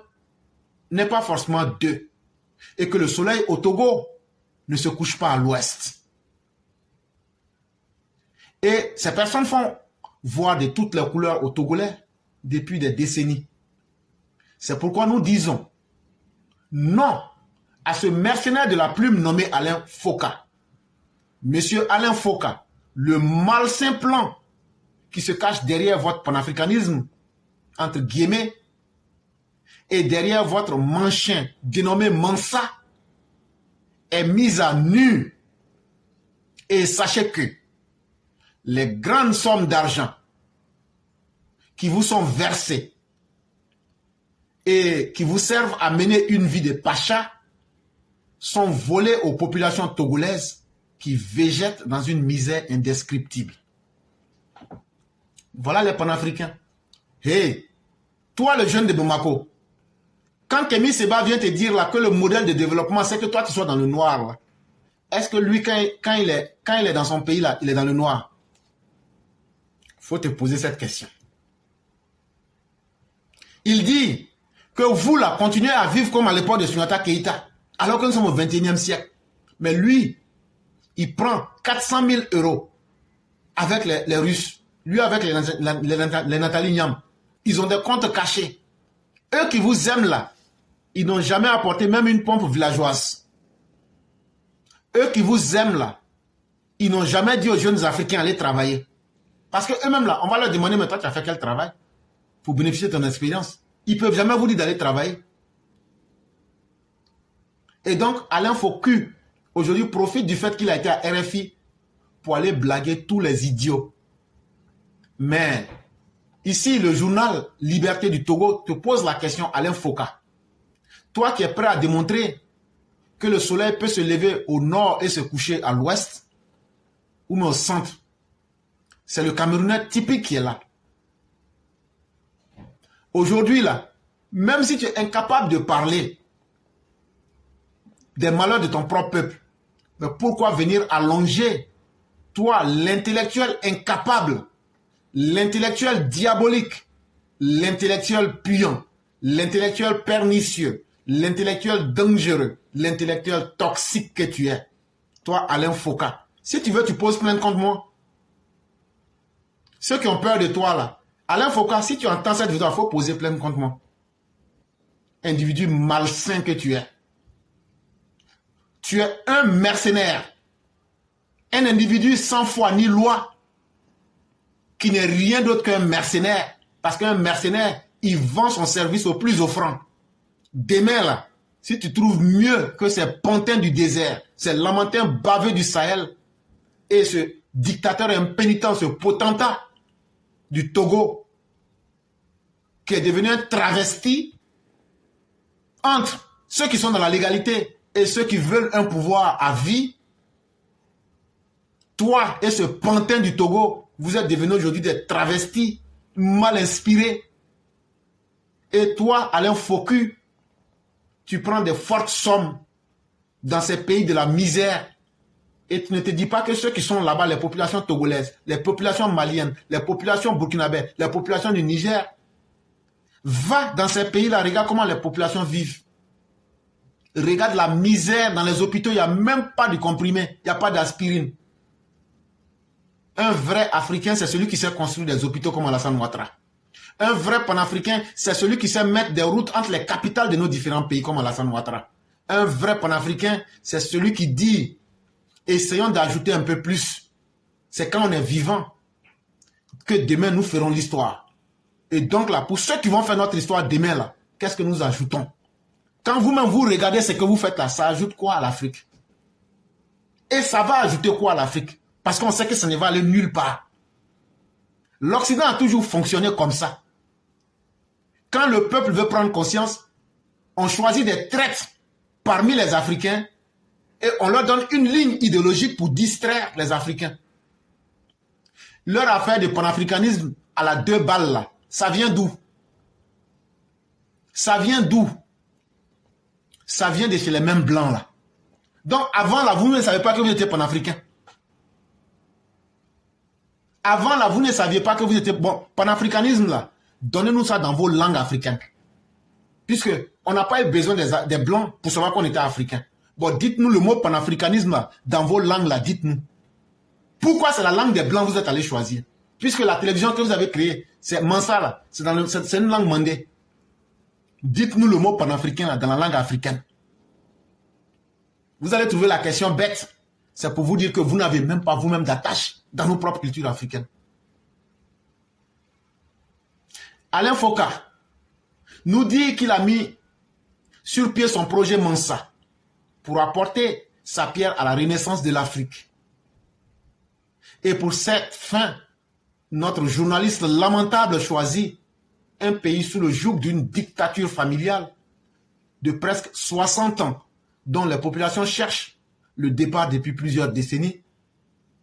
n'est pas forcément 2 et que le soleil au Togo ne se couche pas à l'ouest. Et ces personnes font voir de toutes les couleurs aux Togolais depuis des décennies. C'est pourquoi nous disons non à ce mercenaire de la plume nommé Alain Foka. Monsieur Alain Foka, le malsain plan qui se cache derrière votre panafricanisme, entre guillemets, et derrière votre manchin dénommé Mansa, est mis à nu. Et sachez que les grandes sommes d'argent qui vous sont versées et qui vous servent à mener une vie de pacha sont volées aux populations togolaises qui végètent dans une misère indescriptible. Voilà les panafricains. Hey, toi le jeune de Bamako, quand Kémy Seba vient te dire là que le modèle de développement, c'est que toi tu sois dans le noir, est-ce que lui, quand il est dans son pays, là, il est dans le noir? Il faut te poser cette question. Il dit que vous, là, continuez à vivre comme à l'époque de Sunata Keïta, alors que nous sommes au 21e siècle. Mais lui, il prend 400 000 € avec les Russes, lui avec les Nathalie Niam. Ils ont des comptes cachés. Eux qui vous aiment là, ils n'ont jamais apporté même une pompe villageoise. Eux qui vous aiment là, ils n'ont jamais dit aux jeunes Africains d'aller travailler. Parce qu'eux-mêmes là, on va leur demander, mais toi tu as fait quel travail pour bénéficier de ton expérience? Ils ne peuvent jamais vous dire d'aller travailler. Et donc, Alain Foku, aujourd'hui, profite du fait qu'il a été à RFI pour aller blaguer tous les idiots. Mais ici, le journal Liberté du Togo te pose la question, Alain Foka. Toi qui es prêt à démontrer que le soleil peut se lever au nord et se coucher à l'ouest, ou même au centre, c'est le Camerounais typique qui est là. Aujourd'hui, là, même si tu es incapable de parler des malheurs de ton propre peuple, mais pourquoi venir allonger, toi, l'intellectuel incapable, l'intellectuel diabolique, l'intellectuel puant, l'intellectuel pernicieux, l'intellectuel dangereux, l'intellectuel toxique que tu es, toi, Alain Foka. Si tu veux, tu poses plainte contre moi. Ceux qui ont peur de toi, là, Alain Foka, si tu entends cette vidéo, il faut poser plainte contre moi. Individu malsain que tu es. Tu es un mercenaire. Un individu sans foi ni loi. Qui n'est rien d'autre qu'un mercenaire. Parce qu'un mercenaire, il vend son service au plus offrant. Demain, là, si tu trouves mieux que ces pantins du désert, ces lamentins baveux du Sahel et ce dictateur impénitent, ce potentat du Togo qui est devenu un travesti entre ceux qui sont dans la légalité et ceux qui veulent un pouvoir à vie, toi et ce pantin du Togo, vous êtes devenus aujourd'hui des travestis mal inspirés. Et toi, Alain Foku, tu prends des fortes sommes dans ces pays de la misère et tu ne te dis pas que ceux qui sont là-bas, les populations togolaises, les populations maliennes, les populations burkinabè, les populations du Niger, va dans ces pays-là, regarde comment les populations vivent. Regarde la misère dans les hôpitaux, il n'y a même pas de comprimés, il n'y a pas d'aspirine. Un vrai Africain, c'est celui qui sait construire des hôpitaux comme Alassane Ouattara. Un vrai panafricain, c'est celui qui sait mettre des routes entre les capitales de nos différents pays comme Alassane Ouattara. Un vrai panafricain, c'est celui qui dit, essayons d'ajouter un peu plus. C'est quand on est vivant que demain nous ferons l'histoire. Et donc là, pour ceux qui vont faire notre histoire demain là, qu'est-ce que nous ajoutons? Quand vous-même vous regardez ce que vous faites là, ça ajoute quoi à l'Afrique? Et ça va ajouter quoi à l'Afrique? Parce qu'on sait que ça ne va aller nulle part. L'Occident a toujours fonctionné comme ça. Quand le peuple veut prendre conscience, on choisit des traîtres parmi les Africains et on leur donne une ligne idéologique pour distraire les Africains. Leur affaire de panafricanisme à la 2 balles là, ça vient d'où? Ça vient d'où? Ça vient de chez les mêmes blancs là. Donc avant là, vous ne savez pas que vous étiez panafricain. Avant là, vous ne saviez pas que vous étiez... Bon, panafricanisme là, donnez-nous ça dans vos langues africaines. Puisque on n'a pas eu besoin des blancs pour savoir qu'on était africain. Bon, dites-nous le mot panafricanisme là, dans vos langues là, dites-nous. Pourquoi c'est la langue des blancs que vous êtes allé choisir? Puisque la télévision que vous avez créée, c'est Mansa là, c'est une langue mandée. Dites-nous le mot panafricain là, dans la langue africaine. Vous allez trouver la question bête. C'est pour vous dire que vous n'avez même pas vous-même d'attache dans nos propres cultures africaines. Alain Foka nous dit qu'il a mis sur pied son projet Mansa pour apporter sa pierre à la renaissance de l'Afrique. Et pour cette fin, notre journaliste lamentable choisit un pays sous le joug d'une dictature familiale de presque 60 ans, dont les populations cherchent le départ depuis plusieurs décennies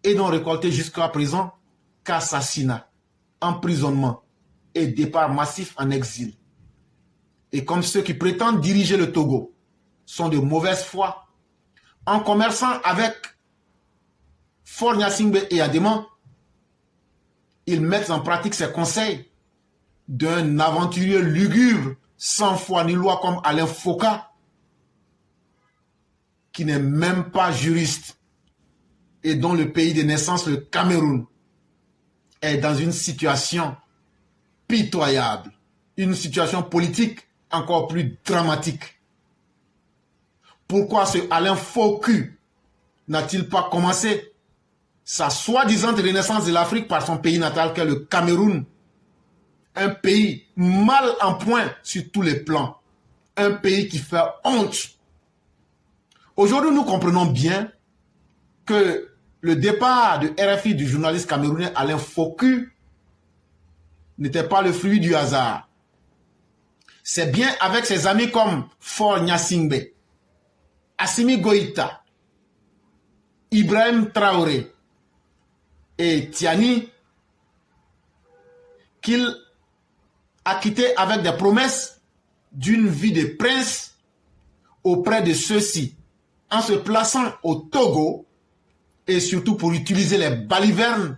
et n'ont récolté jusqu'à présent qu'assassinat, emprisonnement et départ massif en exil. Et comme ceux qui prétendent diriger le Togo sont de mauvaise foi, en commerçant avec Faure Gnassingbé et Adéman, ils mettent en pratique ces conseils d'un aventurier lugubre, sans foi ni loi comme Alain Foka, qui n'est même pas juriste et dont le pays de naissance, le Cameroun, est dans une situation pitoyable, une situation politique encore plus dramatique. Pourquoi ce Alain Foku n'a-t-il pas commencé sa soi-disant renaissance de l'Afrique par son pays natal qu'est le Cameroun? Un pays mal en point sur tous les plans. Un pays qui fait honte. Aujourd'hui, nous comprenons bien que le départ de RFI du journaliste camerounais Alain Foku n'était pas le fruit du hasard. C'est bien avec ses amis comme Faure Gnassingbé, Assimi Goïta, Ibrahim Traoré et Tiani qu'il a quitté avec des promesses d'une vie de prince auprès de ceux-ci, en se plaçant au Togo et surtout pour utiliser les balivernes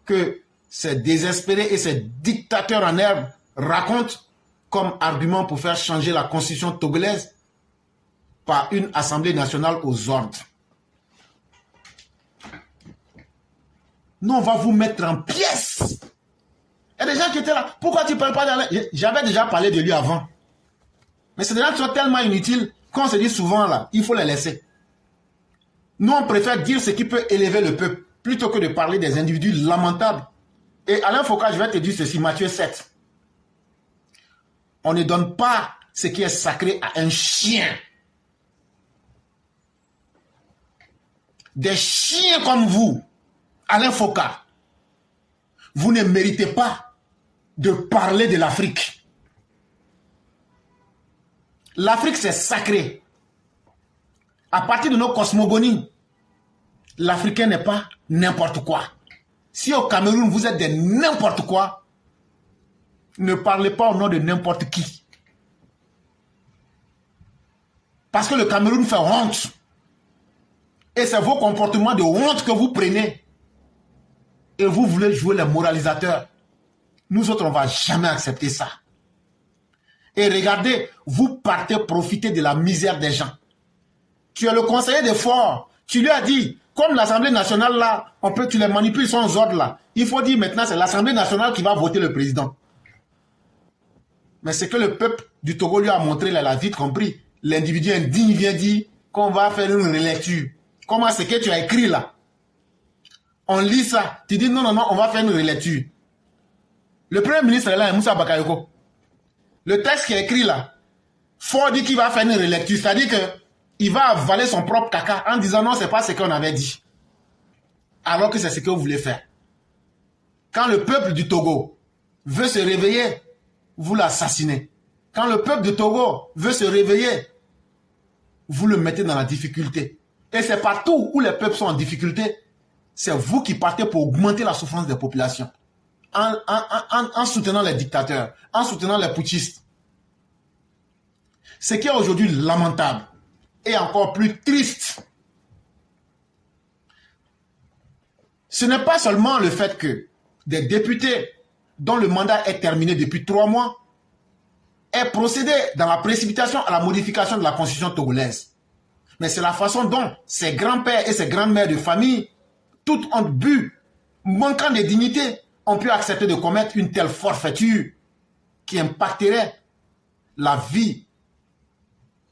que ces désespérés et ces dictateurs en herbe racontent comme argument pour faire changer la constitution togolaise par une assemblée nationale aux ordres. Nous, on va vous mettre en pièces. Il y a des gens qui étaient là. Pourquoi tu ne parles pas d'Alain? J'avais déjà parlé de lui avant. Mais c'est des gens qui sont tellement inutiles qu'on se dit souvent là, il faut les laisser. Nous, on préfère dire ce qui peut élever le peuple plutôt que de parler des individus lamentables. Et Alain Foka, je vais te dire ceci, Matthieu 7. On ne donne pas ce qui est sacré à un chien. Des chiens comme vous, Alain Foka, vous ne méritez pas de parler de l'Afrique. L'Afrique, c'est sacré. À partir de nos cosmogonies, l'Africain n'est pas n'importe quoi. Si au Cameroun, vous êtes des n'importe quoi, ne parlez pas au nom de n'importe qui. Parce que le Cameroun fait honte. Et c'est vos comportements de honte que vous prenez. Et vous voulez jouer les moralisateurs. Nous autres, on ne va jamais accepter ça. Et regardez, vous partez profiter de la misère des gens. Tu es le conseiller des forts. Tu lui as dit, comme l'Assemblée nationale là, tu les manipules sans ordre là. Il faut dire maintenant, c'est l'Assemblée nationale qui va voter le président. Mais ce que le peuple du Togo lui a montré, là, il a vite compris. L'individu indigne vient dire qu'on va faire une relecture. Comment c'est que tu as écrit là? On lit ça. Tu dis non, non, non, on va faire une relecture. Le premier ministre est là, Moussa Bakayoko. Le texte qui est écrit là, Ford dit qu'il va faire une relecture. C'est-à-dire qu'il va avaler son propre caca en disant non, c'est pas ce qu'on avait dit. Alors que c'est ce que vous voulez faire. Quand le peuple du Togo veut se réveiller, vous l'assassinez. Quand le peuple du Togo veut se réveiller, vous le mettez dans la difficulté. Et c'est partout où les peuples sont en difficulté, c'est vous qui partez pour augmenter la souffrance des populations. En soutenant les dictateurs, en soutenant les putschistes. Ce qui est aujourd'hui lamentable et encore plus triste, ce n'est pas seulement le fait que des députés dont le mandat est terminé depuis 3 mois aient procédé dans la précipitation à la modification de la constitution togolaise. Mais c'est la façon dont ces grands-pères et ces grandes-mères de famille, toutes ont bu, manquant de dignité, ont pu accepter de commettre une telle forfaiture qui impacterait la vie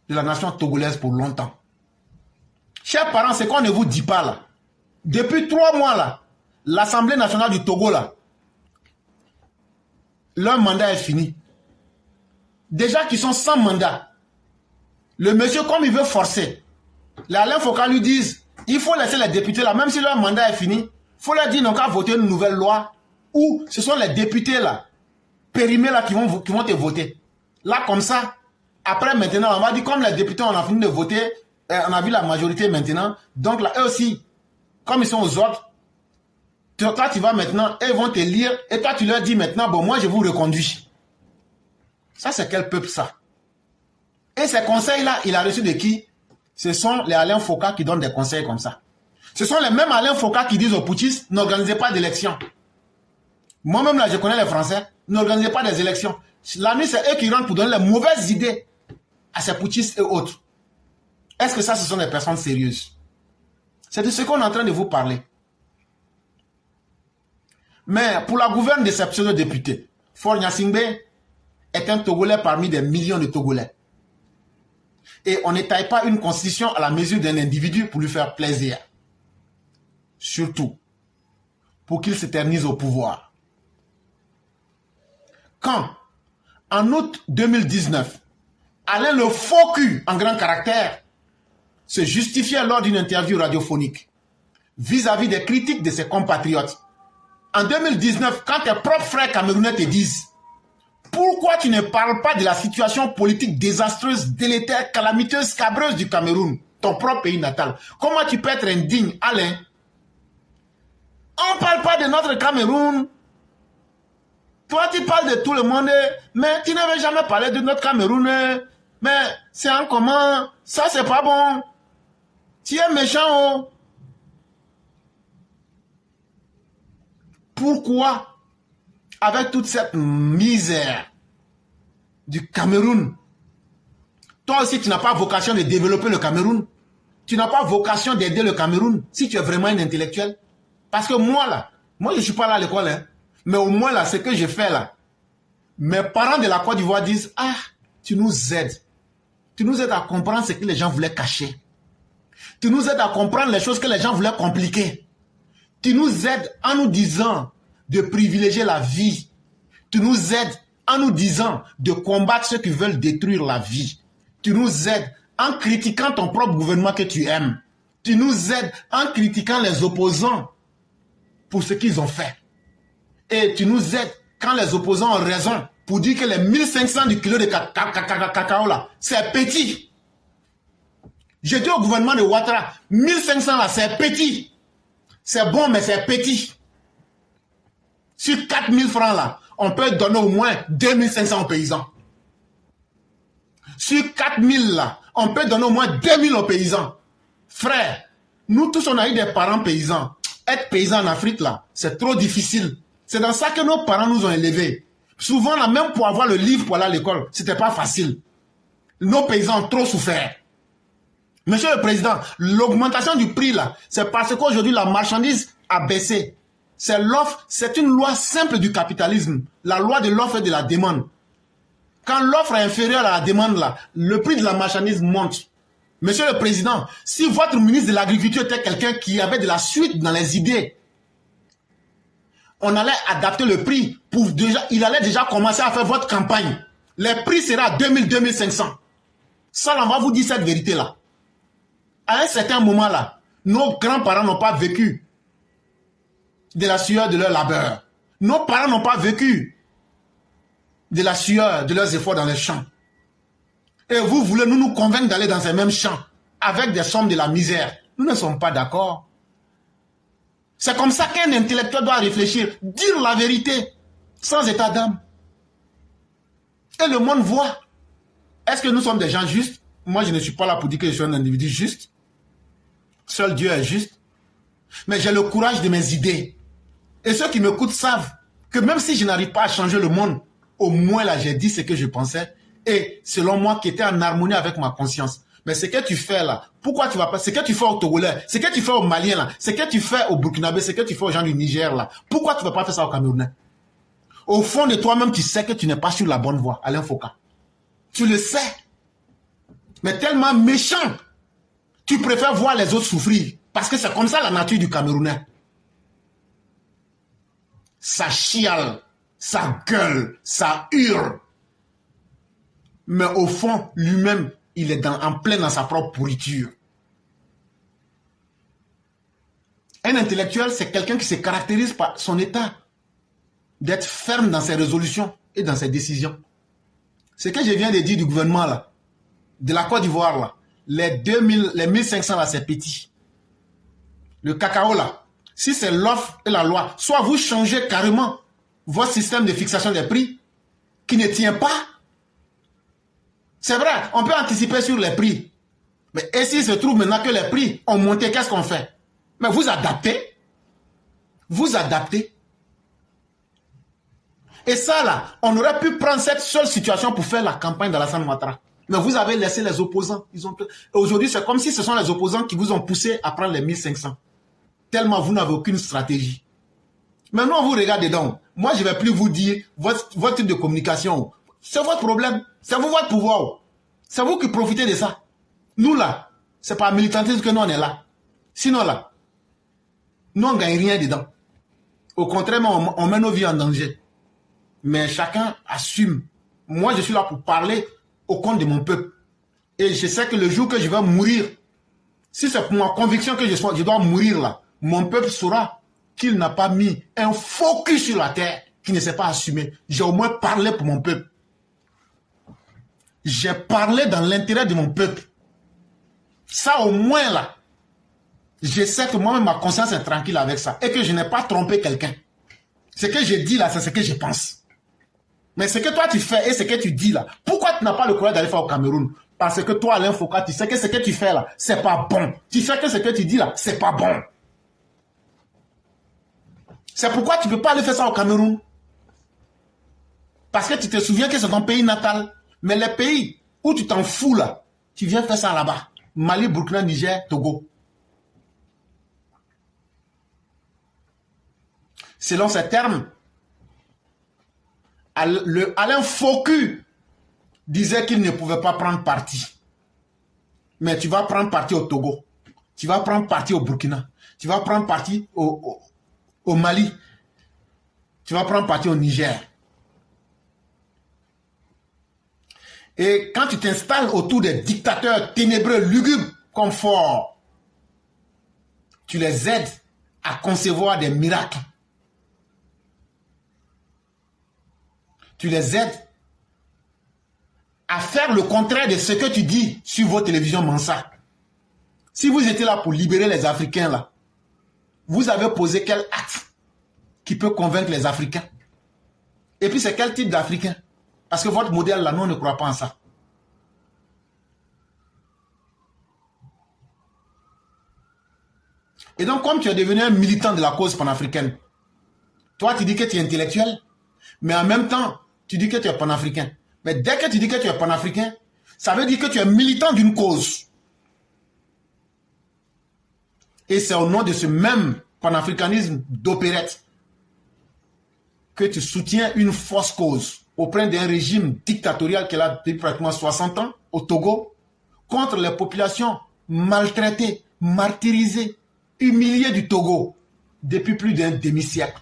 de la nation togolaise pour longtemps. Chers parents, c'est qu'on ne vous dit pas là. Depuis 3 mois là, l'Assemblée nationale du Togo là, leur mandat est fini. Déjà qu'ils sont sans mandat, le monsieur, comme il veut forcer, les Alain Foka lui disent, il faut laisser les députés là, même si leur mandat est fini, il faut leur dire non qu'à voter une nouvelle loi, où ce sont les députés là, périmés là, qui vont te voter. Là, comme ça, après maintenant, on va dire, comme les députés, on a fini de voter, on a vu la majorité maintenant, donc là, eux aussi, comme ils sont aux ordres, toi tu vas maintenant, eux vont te lire, et toi tu leur dis maintenant, bon, moi je vous reconduis. Ça, c'est quel peuple ça? Et ces conseils-là, il a reçu de qui? Ce sont les Alain Foka qui donnent des conseils comme ça. Ce sont les mêmes Alain Foka qui disent aux putschistes, n'organisez pas d'élections. Moi-même, là, je connais les Français, n'organisez pas des élections. La nuit, c'est eux qui rentrent pour donner les mauvaises idées à ces putschistes et autres. Est-ce que ça, ce sont des personnes sérieuses? C'est de ce qu'on est en train de vous parler. Mais pour la gouverne de ces pseudo-députés, Faure Gnassingbé est un Togolais parmi des millions de Togolais. Et on ne taille pas une constitution à la mesure d'un individu pour lui faire plaisir. Surtout, pour qu'il s'éternise au pouvoir. Quand, en août 2019, Alain le faux cul en grand caractère se justifiait lors d'une interview radiophonique vis-à-vis des critiques de ses compatriotes. En 2019, quand tes propres frères camerounais te disent pourquoi tu ne parles pas de la situation politique désastreuse, délétère, calamiteuse, scabreuse du Cameroun, ton propre pays natal, comment tu peux être indigne, Alain? On ne parle pas de notre Cameroun. Toi, tu parles de tout le monde, mais tu n'avais jamais parlé de notre Cameroun. Mais c'est en commun, ça c'est pas bon. Tu es méchant, oh. Pourquoi, avec toute cette misère du Cameroun, toi aussi tu n'as pas vocation de développer le Cameroun? Tu n'as pas vocation d'aider le Cameroun si tu es vraiment un intellectuel? Parce que moi là, moi je ne suis pas là à l'école, hein, mais au moins là, ce que j'ai fait là, mes parents de la Côte d'Ivoire disent, ah, tu nous aides. Tu nous aides à comprendre ce que les gens voulaient cacher. Tu nous aides à comprendre les choses que les gens voulaient compliquer. Tu nous aides en nous disant de privilégier la vie. Tu nous aides en nous disant de combattre ceux qui veulent détruire la vie. Tu nous aides en critiquant ton propre gouvernement que tu aimes. Tu nous aides en critiquant les opposants pour ce qu'ils ont fait. Et tu nous aides quand les opposants ont raison pour dire que les 1500 du kilo de cacao là, c'est petit. Je dis au gouvernement de Ouattara, 1500 là, c'est petit. C'est bon, mais c'est petit. Sur 4000 francs là, on peut donner au moins 2500 aux paysans. Sur 4000 là, on peut donner au moins 2000 aux paysans. Frère, nous tous on a eu des parents paysans. Être paysan en Afrique là, c'est trop difficile. C'est dans ça que nos parents nous ont élevés. Souvent là, même pour avoir le livre pour aller à l'école, c'était pas facile. Nos paysans ont trop souffert. Monsieur le Président, l'augmentation du prix là, c'est parce qu'aujourd'hui la marchandise a baissé. C'est l'offre, c'est une loi simple du capitalisme. La loi de l'offre et de la demande. Quand l'offre est inférieure à la demande là, le prix de la marchandise monte. Monsieur le Président, si votre ministre de l'Agriculture était quelqu'un qui avait de la suite dans les idées, on allait adapter le prix pour déjà, il allait déjà commencer à faire votre campagne. Les prix seraient à 2000, 2500. Ça, on va vous dire cette vérité-là. À un certain moment-là, nos grands-parents n'ont pas vécu de la sueur de leur labeur. Nos parents n'ont pas vécu de la sueur de leurs efforts dans les champs. Et vous voulez nous convaincre d'aller dans ces mêmes champs avec des sommes de la misère. Nous ne sommes pas d'accord. C'est comme ça qu'un intellectuel doit réfléchir, dire la vérité, sans état d'âme. Et le monde voit. Est-ce que nous sommes des gens justes? Moi, je ne suis pas là pour dire que je suis un individu juste. Seul Dieu est juste. Mais j'ai le courage de mes idées. Et ceux qui m'écoutent savent que même si je n'arrive pas à changer le monde, au moins là, j'ai dit ce que je pensais. Et selon moi, qui était en harmonie avec ma conscience. Mais ce que tu fais là, pourquoi tu vas pas, ce que tu fais au Togolais, ce que tu fais aux Maliens là, ce que tu fais au Burkinabé, ce que tu fais aux gens du Niger là, pourquoi tu ne vas pas faire ça au Camerounais? Au fond de toi-même, tu sais que tu n'es pas sur la bonne voie, Alain Foka. Tu le sais. Mais tellement méchant, tu préfères voir les autres souffrir. Parce que c'est comme ça la nature du Camerounais. Ça chiale, ça gueule, ça hurle. Mais au fond, lui-même, il est en plein dans sa propre pourriture. Un intellectuel, c'est quelqu'un qui se caractérise par son état d'être ferme dans ses résolutions et dans ses décisions. Ce que je viens de dire du gouvernement, là, de la Côte d'Ivoire, là, les 1500, là, c'est petit. Le cacao, là, si c'est l'offre et la loi, soit vous changez carrément votre système de fixation des prix qui ne tient pas. C'est vrai, on peut anticiper sur les prix. Mais et s'il se trouve maintenant que les prix ont monté, qu'est-ce qu'on fait? Mais vous adaptez. Vous adaptez. Et ça là, on aurait pu prendre cette seule situation pour faire la campagne d'Alassane Ouattara. Mais vous avez laissé les opposants. Aujourd'hui, c'est comme si ce sont les opposants qui vous ont poussé à prendre les 1500. Tellement vous n'avez aucune stratégie. Maintenant, vous regardez donc. Moi, je ne vais plus vous dire votre type de communication. C'est votre problème. C'est vous votre pouvoir. C'est vous qui profitez de ça. Nous là, c'est par militantisme que nous on est là. Sinon là, nous on ne gagne rien dedans. Au contraire, on met nos vies en danger. Mais chacun assume. Moi, je suis là pour parler au compte de mon peuple. Et je sais que le jour que je vais mourir, si c'est pour ma conviction que je dois mourir là, mon peuple saura qu'il n'a pas mis un focus sur la terre, qu'il ne s'est pas assumé. J'ai au moins parlé pour mon peuple. J'ai parlé dans l'intérêt de mon peuple. Ça au moins là, je sais que moi-même ma conscience est tranquille avec ça et que je n'ai pas trompé quelqu'un. Ce que je dis là, c'est ce que je pense. Mais ce que toi tu fais et ce que tu dis là, pourquoi tu n'as pas le courage d'aller faire au Cameroun? Parce que toi, Alain Foka, tu sais que ce que tu fais là, c'est pas bon. Tu sais que ce que tu dis là, c'est pas bon. C'est pourquoi tu ne peux pas aller faire ça au Cameroun. Parce que tu te souviens que c'est ton pays natal. Mais les pays où tu t'en fous là, tu viens faire ça là-bas. Mali, Burkina, Niger, Togo. Selon ces termes, Alain Foku disait qu'il ne pouvait pas prendre parti. Mais tu vas prendre parti au Togo. Tu vas prendre parti au Burkina. Tu vas prendre parti au Mali. Tu vas prendre parti au Niger. Et quand tu t'installes autour des dictateurs ténébreux, lugubres, comme Faure, tu les aides à concevoir des miracles. Tu les aides à faire le contraire de ce que tu dis sur vos télévisions Mansa. Si vous étiez là pour libérer les Africains, là, vous avez posé quel acte qui peut convaincre les Africains? Et puis c'est quel type d'Africain? Parce que votre modèle, là, nous, on ne croit pas en ça. Et donc, comme tu es devenu un militant de la cause panafricaine, toi, tu dis que tu es intellectuel, mais en même temps, tu dis que tu es panafricain. Mais dès que tu dis que tu es panafricain, ça veut dire que tu es militant d'une cause. Et c'est au nom de ce même panafricanisme d'opérette que tu soutiens une fausse cause auprès d'un régime dictatorial qui est là depuis pratiquement 60 ans au Togo, contre les populations maltraitées, martyrisées, humiliées du Togo depuis plus d'un demi-siècle.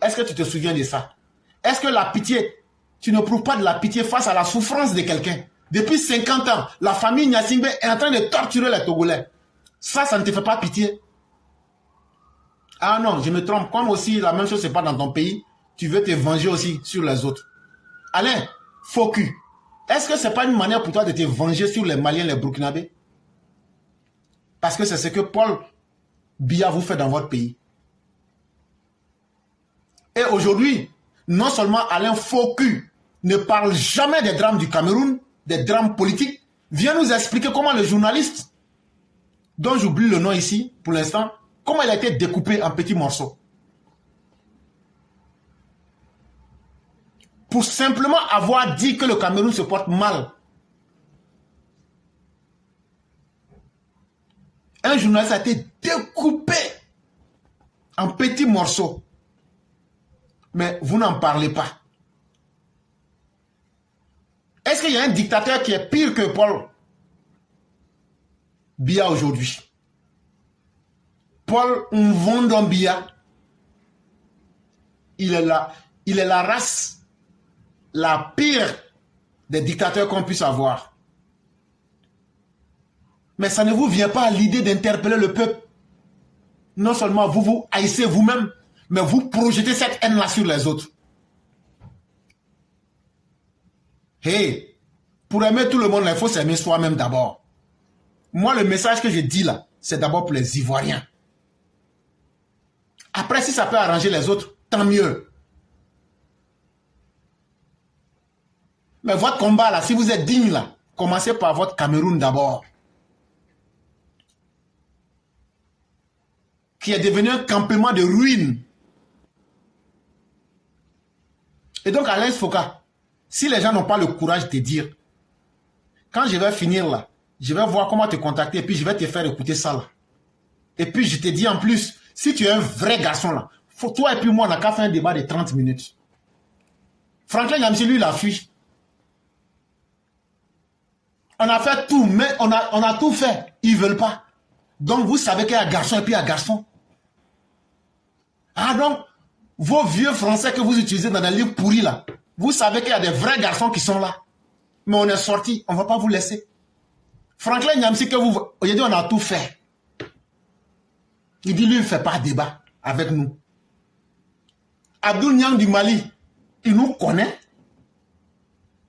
Est-ce que tu te souviens de ça? Est-ce que la pitié, tu ne prouves pas de la pitié face à la souffrance de quelqu'un? Depuis 50 ans, la famille Gnassingbé est en train de torturer les Togolais. Ça ne te fait pas pitié? Ah non, je me trompe. Comme aussi la même chose, c'est pas dans ton pays, tu veux te venger aussi sur les autres. Alain, faux cul. Est-ce que c'est pas une manière pour toi de te venger sur les Maliens, les Burkinabés? Parce que c'est ce que Paul Biya vous fait dans votre pays. Et aujourd'hui, non seulement Alain Faucu ne parle jamais des drames du Cameroun, des drames politiques, vient nous expliquer comment le journaliste, dont j'oublie le nom ici pour l'instant, comment il a été découpé en petits morceaux. Pour simplement avoir dit que le Cameroun se porte mal. Un journaliste a été découpé en petits morceaux. Mais vous n'en parlez pas. Est-ce qu'il y a un dictateur qui est pire que Paul Biya aujourd'hui? Paul Mvondon Biya, il est la race la pire des dictateurs qu'on puisse avoir. Mais ça ne vous vient pas à l'idée d'interpeller le peuple. Non seulement vous vous haïssez vous-même, mais vous projetez cette haine-là sur les autres. Hey, pour aimer tout le monde, il faut s'aimer soi-même d'abord. Moi, le message que je dis là, c'est d'abord pour les Ivoiriens. Après, si ça peut arranger les autres, tant mieux. Mais votre combat là, si vous êtes digne là, commencez par votre Cameroun d'abord. Qui est devenu un campement de ruines. Et donc, Alain Foka, si les gens n'ont pas le courage de te dire, quand je vais finir là, je vais voir comment te contacter et puis je vais te faire écouter ça là. Et puis je te dis en plus, si tu es un vrai garçon là, faut toi et puis moi on n'a qu'à faire un débat de 30 minutes. Franklin Nyamsi, lui, il a fui. On a fait tout, mais on a tout fait. Ils ne veulent pas. Donc vous savez qu'il y a un garçon et puis il y a un garçon. Ah donc, vos vieux français que vous utilisez dans les livres pourris là, vous savez qu'il y a des vrais garçons qui sont là. Mais on est sortis, on ne va pas vous laisser. Franklin Nyamsi, que vous... Aujourd'hui, on a tout fait. Il dit, lui, il ne fait pas débat avec nous. Abdoul Niang du Mali, il nous connaît.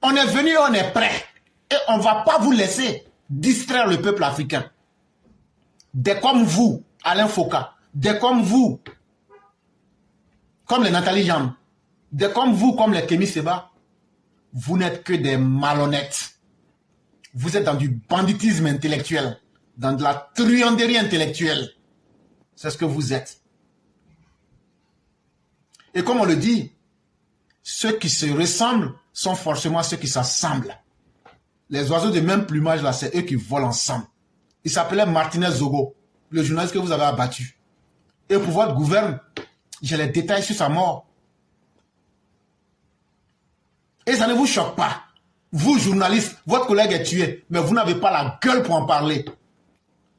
On est venu, on est prêt. Et on ne va pas vous laisser distraire le peuple africain. Des comme vous, Alain Foka, des comme vous, comme les Nathalie Jam, des comme vous, comme les Kémy Seba, vous n'êtes que des malhonnêtes. Vous êtes dans du banditisme intellectuel, dans de la truanderie intellectuelle. C'est ce que vous êtes. Et comme on le dit, ceux qui se ressemblent sont forcément ceux qui s'assemblent. Les oiseaux de même plumage, là, c'est eux qui volent ensemble. Il s'appelait Martinez Zogo, le journaliste que vous avez abattu. Et pour votre gouverne, j'ai les détails sur sa mort. Et ça ne vous choque pas. Vous, journalistes, votre collègue est tué, mais vous n'avez pas la gueule pour en parler.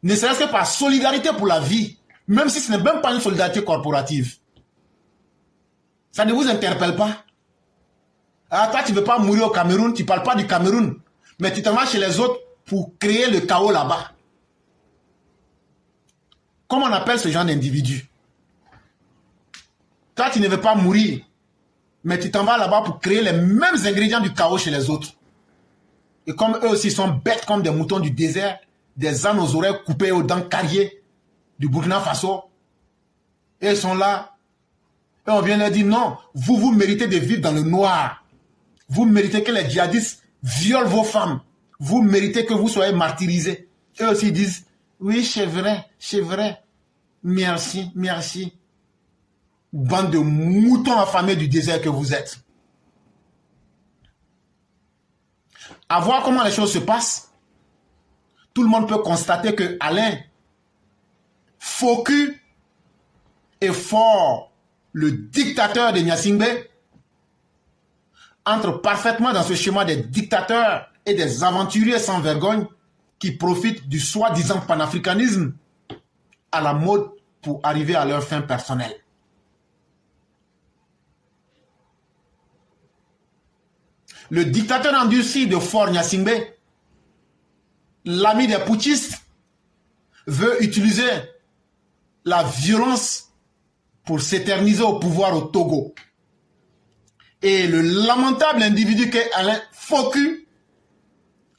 Ne serait-ce que par solidarité pour la vie, même si ce n'est même pas une solidarité corporative. Ça ne vous interpelle pas. Ah, toi, tu ne veux pas mourir au Cameroun, tu ne parles pas du Cameroun. Mais tu t'en vas chez les autres pour créer le chaos là-bas. Comment on appelle ce genre d'individu? Toi, tu ne veux pas mourir, mais tu t'en vas là-bas pour créer les mêmes ingrédients du chaos chez les autres. Et comme eux aussi sont bêtes comme des moutons du désert, des ânes aux oreilles coupées aux dents carriées du Burkina Faso, et ils sont là, et on vient leur dire non, vous méritez de vivre dans le noir. Vous méritez que les djihadistes violent vos femmes. Vous méritez que vous soyez martyrisés. Eux aussi disent, oui, c'est vrai. Merci, merci. Bande de moutons affamés du désert que vous êtes. À voir comment les choses se passent, tout le monde peut constater que Alain Foku est fort, le dictateur de Gnassingbé, entre parfaitement dans ce schéma des dictateurs et des aventuriers sans vergogne qui profitent du soi-disant panafricanisme à la mode pour arriver à leur fin personnelle. Le dictateur endurci de Fort Gnassingbé, l'ami des putschistes, veut utiliser la violence pour s'éterniser au pouvoir au Togo. Et le lamentable individu qu'est Alain Foku,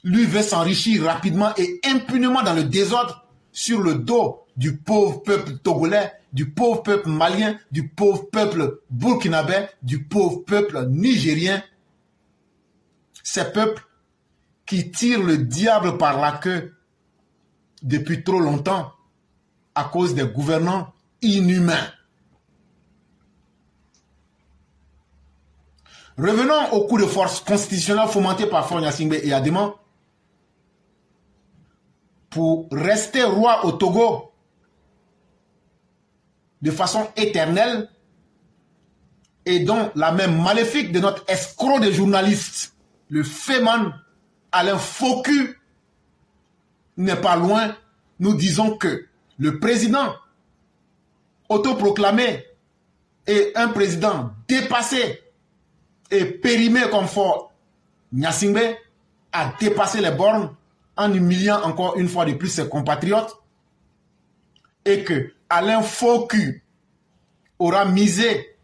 lui veut s'enrichir rapidement et impunément dans le désordre sur le dos du pauvre peuple togolais, du pauvre peuple malien, du pauvre peuple burkinabé, du pauvre peuple nigérien. Ces peuples qui tirent le diable par la queue depuis trop longtemps à cause des gouvernants inhumains. Revenons au coup de force constitutionnel fomenté par Faure Gnassingbé et Adéman pour rester roi au Togo de façon éternelle et dont la main maléfique de notre escroc de journaliste, le Féman Alain Foku, n'est pas loin. Nous disons que le président autoproclamé est un président dépassé et périmé comme Faure Gnassingbé a dépassé les bornes en humiliant encore une fois de plus ses compatriotes et que Alain Foku aura misé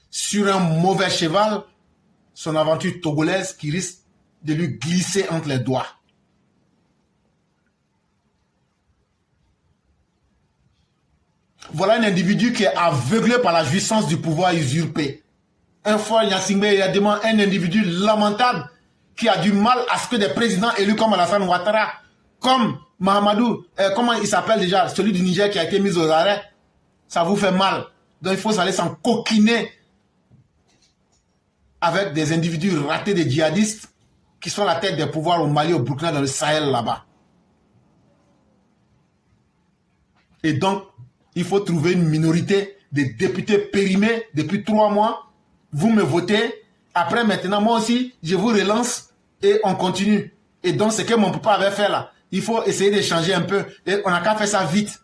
sur un mauvais cheval, son aventure togolaise qui risque de lui glisser entre les doigts. Voilà un individu qui est aveuglé par la jouissance du pouvoir usurpé. Un Faure Gnassingbé est un individu lamentable qui a du mal à ce que des présidents élus comme Alassane Ouattara, comme Mahamadou, comment il s'appelle déjà, celui du Niger qui a été mis aux arrêts, ça vous fait mal. Donc il faut aller s'en coquiner avec des individus ratés des djihadistes qui sont à la tête des pouvoirs au Mali, au Burkina, dans le Sahel là-bas. Et donc, il faut trouver une minorité de députés périmés depuis 3 mois. Vous me votez. Après, maintenant, moi aussi, je vous relance et on continue. Et donc, ce que mon papa avait fait là, il faut essayer de changer un peu. Et on n'a qu'à faire ça vite.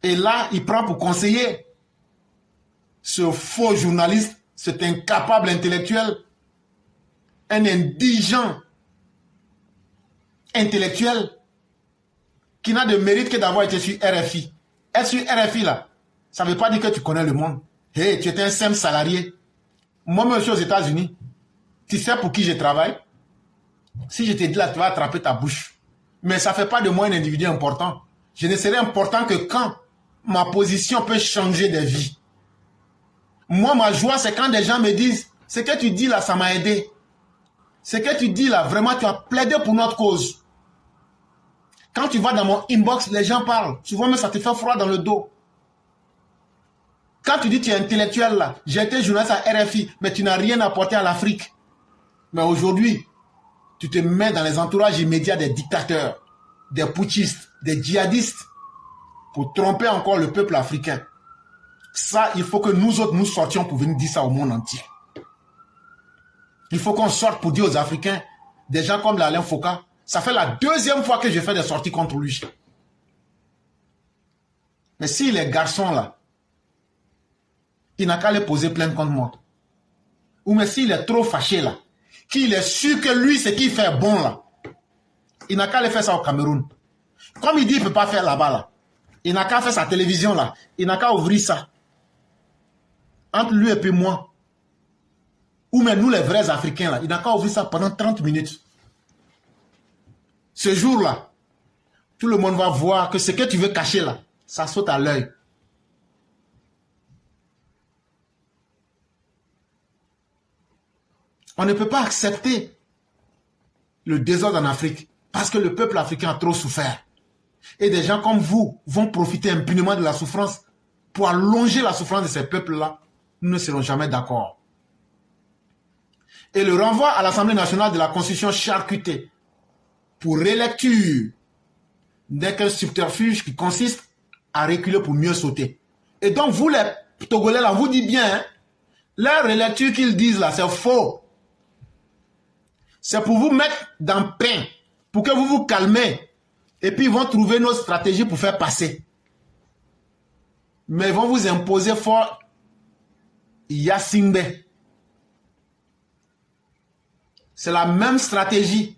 Et là, il prend pour conseiller ce faux journaliste, cet incapable intellectuel, un indigent intellectuel qui n'a de mérite que d'avoir été sur RFI. Être sur RFI là, ça ne veut pas dire que tu connais le monde. Hey, tu es un simple salarié. Moi, je suis aux États-Unis. Tu sais pour qui je travaille? Si je te dis là, tu vas attraper ta bouche. Mais ça ne fait pas de moi un individu important. Je ne serai important que quand ma position peut changer des vies. Moi, ma joie, c'est quand des gens me disent, ce que tu dis là, ça m'a aidé. Ce que tu dis là, vraiment, tu as plaidé pour notre cause. Quand tu vas dans mon inbox, les gens parlent. Souvent, même ça te fait froid dans le dos. Quand tu dis tu es intellectuel là, j'ai été journaliste à RFI, mais tu n'as rien apporté à l'Afrique. Mais aujourd'hui, tu te mets dans les entourages immédiats des dictateurs, des putschistes, des djihadistes, pour tromper encore le peuple africain. Ça, il faut que nous autres, nous sortions pour venir dire ça au monde entier. Il faut qu'on sorte pour dire aux Africains, des gens comme Alain Foka, ça fait la 2e fois que je fais des sorties contre lui. Mais si les garçons là, il n'a qu'à les poser plainte contre moi. Ou mais s'il est trop fâché là, qu'il est sûr que lui, ce qu'il fait bon là, il n'a qu'à aller faire ça au Cameroun. Comme il dit qu'il ne peut pas faire là-bas là, il n'a qu'à faire sa télévision là, il n'a qu'à ouvrir ça. Entre lui et puis moi, ou même nous les vrais Africains là, il n'a qu'à ouvrir ça pendant 30 minutes. Ce jour-là, tout le monde va voir que ce que tu veux cacher là, ça saute à l'œil. On ne peut pas accepter le désordre en Afrique parce que le peuple africain a trop souffert. Et des gens comme vous vont profiter impunément de la souffrance pour allonger la souffrance de ces peuples-là. Nous ne serons jamais d'accord. Et le renvoi à l'Assemblée nationale de la Constitution charcutée pour rélecture n'est qu'un subterfuge qui consiste à reculer pour mieux sauter. Et donc vous les Togolais là, vous dites bien, hein, la relecture qu'ils disent là, c'est faux. C'est pour vous mettre dans le pain, pour que vous vous calmez. Et puis ils vont trouver nos stratégies pour faire passer. Mais ils vont vous imposer fort Yasimbe. C'est la même stratégie.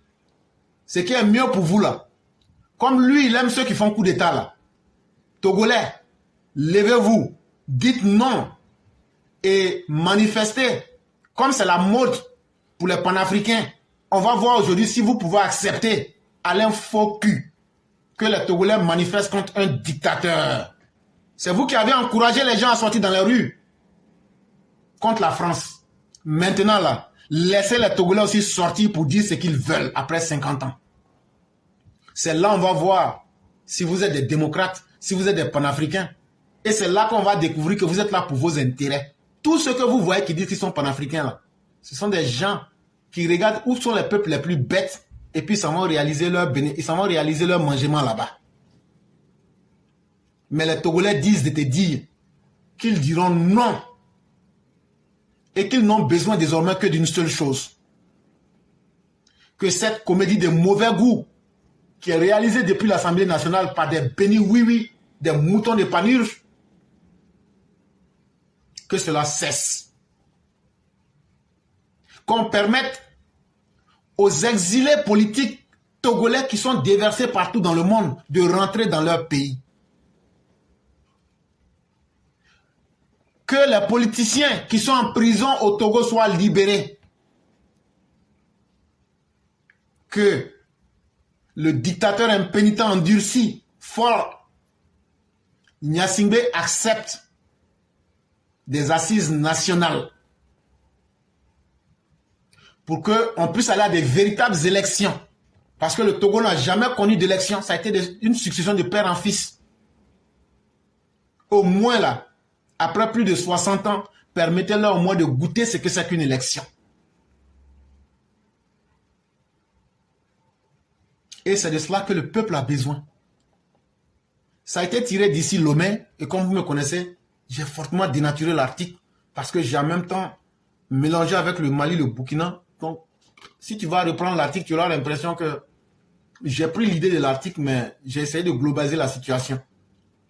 Ce qui est mieux pour vous là. Comme lui, il aime ceux qui font coup d'état là. Togolais, levez-vous, dites non et manifestez. Comme c'est la mode pour les panafricains, on va voir aujourd'hui si vous pouvez accepter Alain Focus que les Togolais manifestent contre un dictateur. C'est vous qui avez encouragé les gens à sortir dans les rues contre la France. Maintenant là, laissez les Togolais aussi sortir pour dire ce qu'ils veulent après 50 ans. C'est là on va voir si vous êtes des démocrates, si vous êtes des panafricains. Et c'est là qu'on va découvrir que vous êtes là pour vos intérêts. Tout ce que vous voyez qui disent qu'ils sont panafricains là, ce sont des gens qui regardent où sont les peuples les plus bêtes et puis ils s'en vont réaliser leur mangement là-bas. Mais les Togolais disent de te dire qu'ils diront non et qu'ils n'ont besoin désormais que d'une seule chose. Que cette comédie de mauvais goût qui est réalisée depuis l'Assemblée nationale par des bénis oui-oui, des moutons de Panurge, que cela cesse. Qu'on permette aux exilés politiques togolais qui sont déversés partout dans le monde de rentrer dans leur pays. Que les politiciens qui sont en prison au Togo soient libérés. Que le dictateur impénitent endurci, fort, Gnassingbé, accepte des assises nationales pour qu'on puisse aller à des véritables élections. Parce que le Togo n'a jamais connu d'élection. Ça a été une succession de père en fils. Au moins là, après plus de 60 ans, permettez-leur au moins de goûter ce que c'est qu'une élection. Et c'est de cela que le peuple a besoin. Ça a été tiré d'ici Lomé, et comme vous me connaissez, j'ai fortement dénaturé l'article, parce que j'ai en même temps mélangé avec le Mali, le Burkina. Donc, si tu vas reprendre l'article, tu auras l'impression que j'ai pris l'idée de l'article, mais j'ai essayé de globaliser la situation.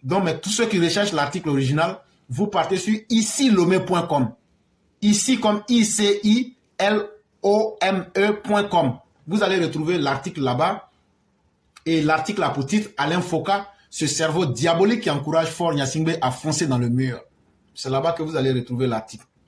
Donc, mais tous ceux qui recherchent l'article original, vous partez sur icilomé.com. Ici comme ICILOME.com. Vous allez retrouver l'article là-bas. Et l'article a pour titre Alain Focus, ce cerveau diabolique qui encourage Faure Gnassingbé à foncer dans le mur. C'est là-bas que vous allez retrouver l'article.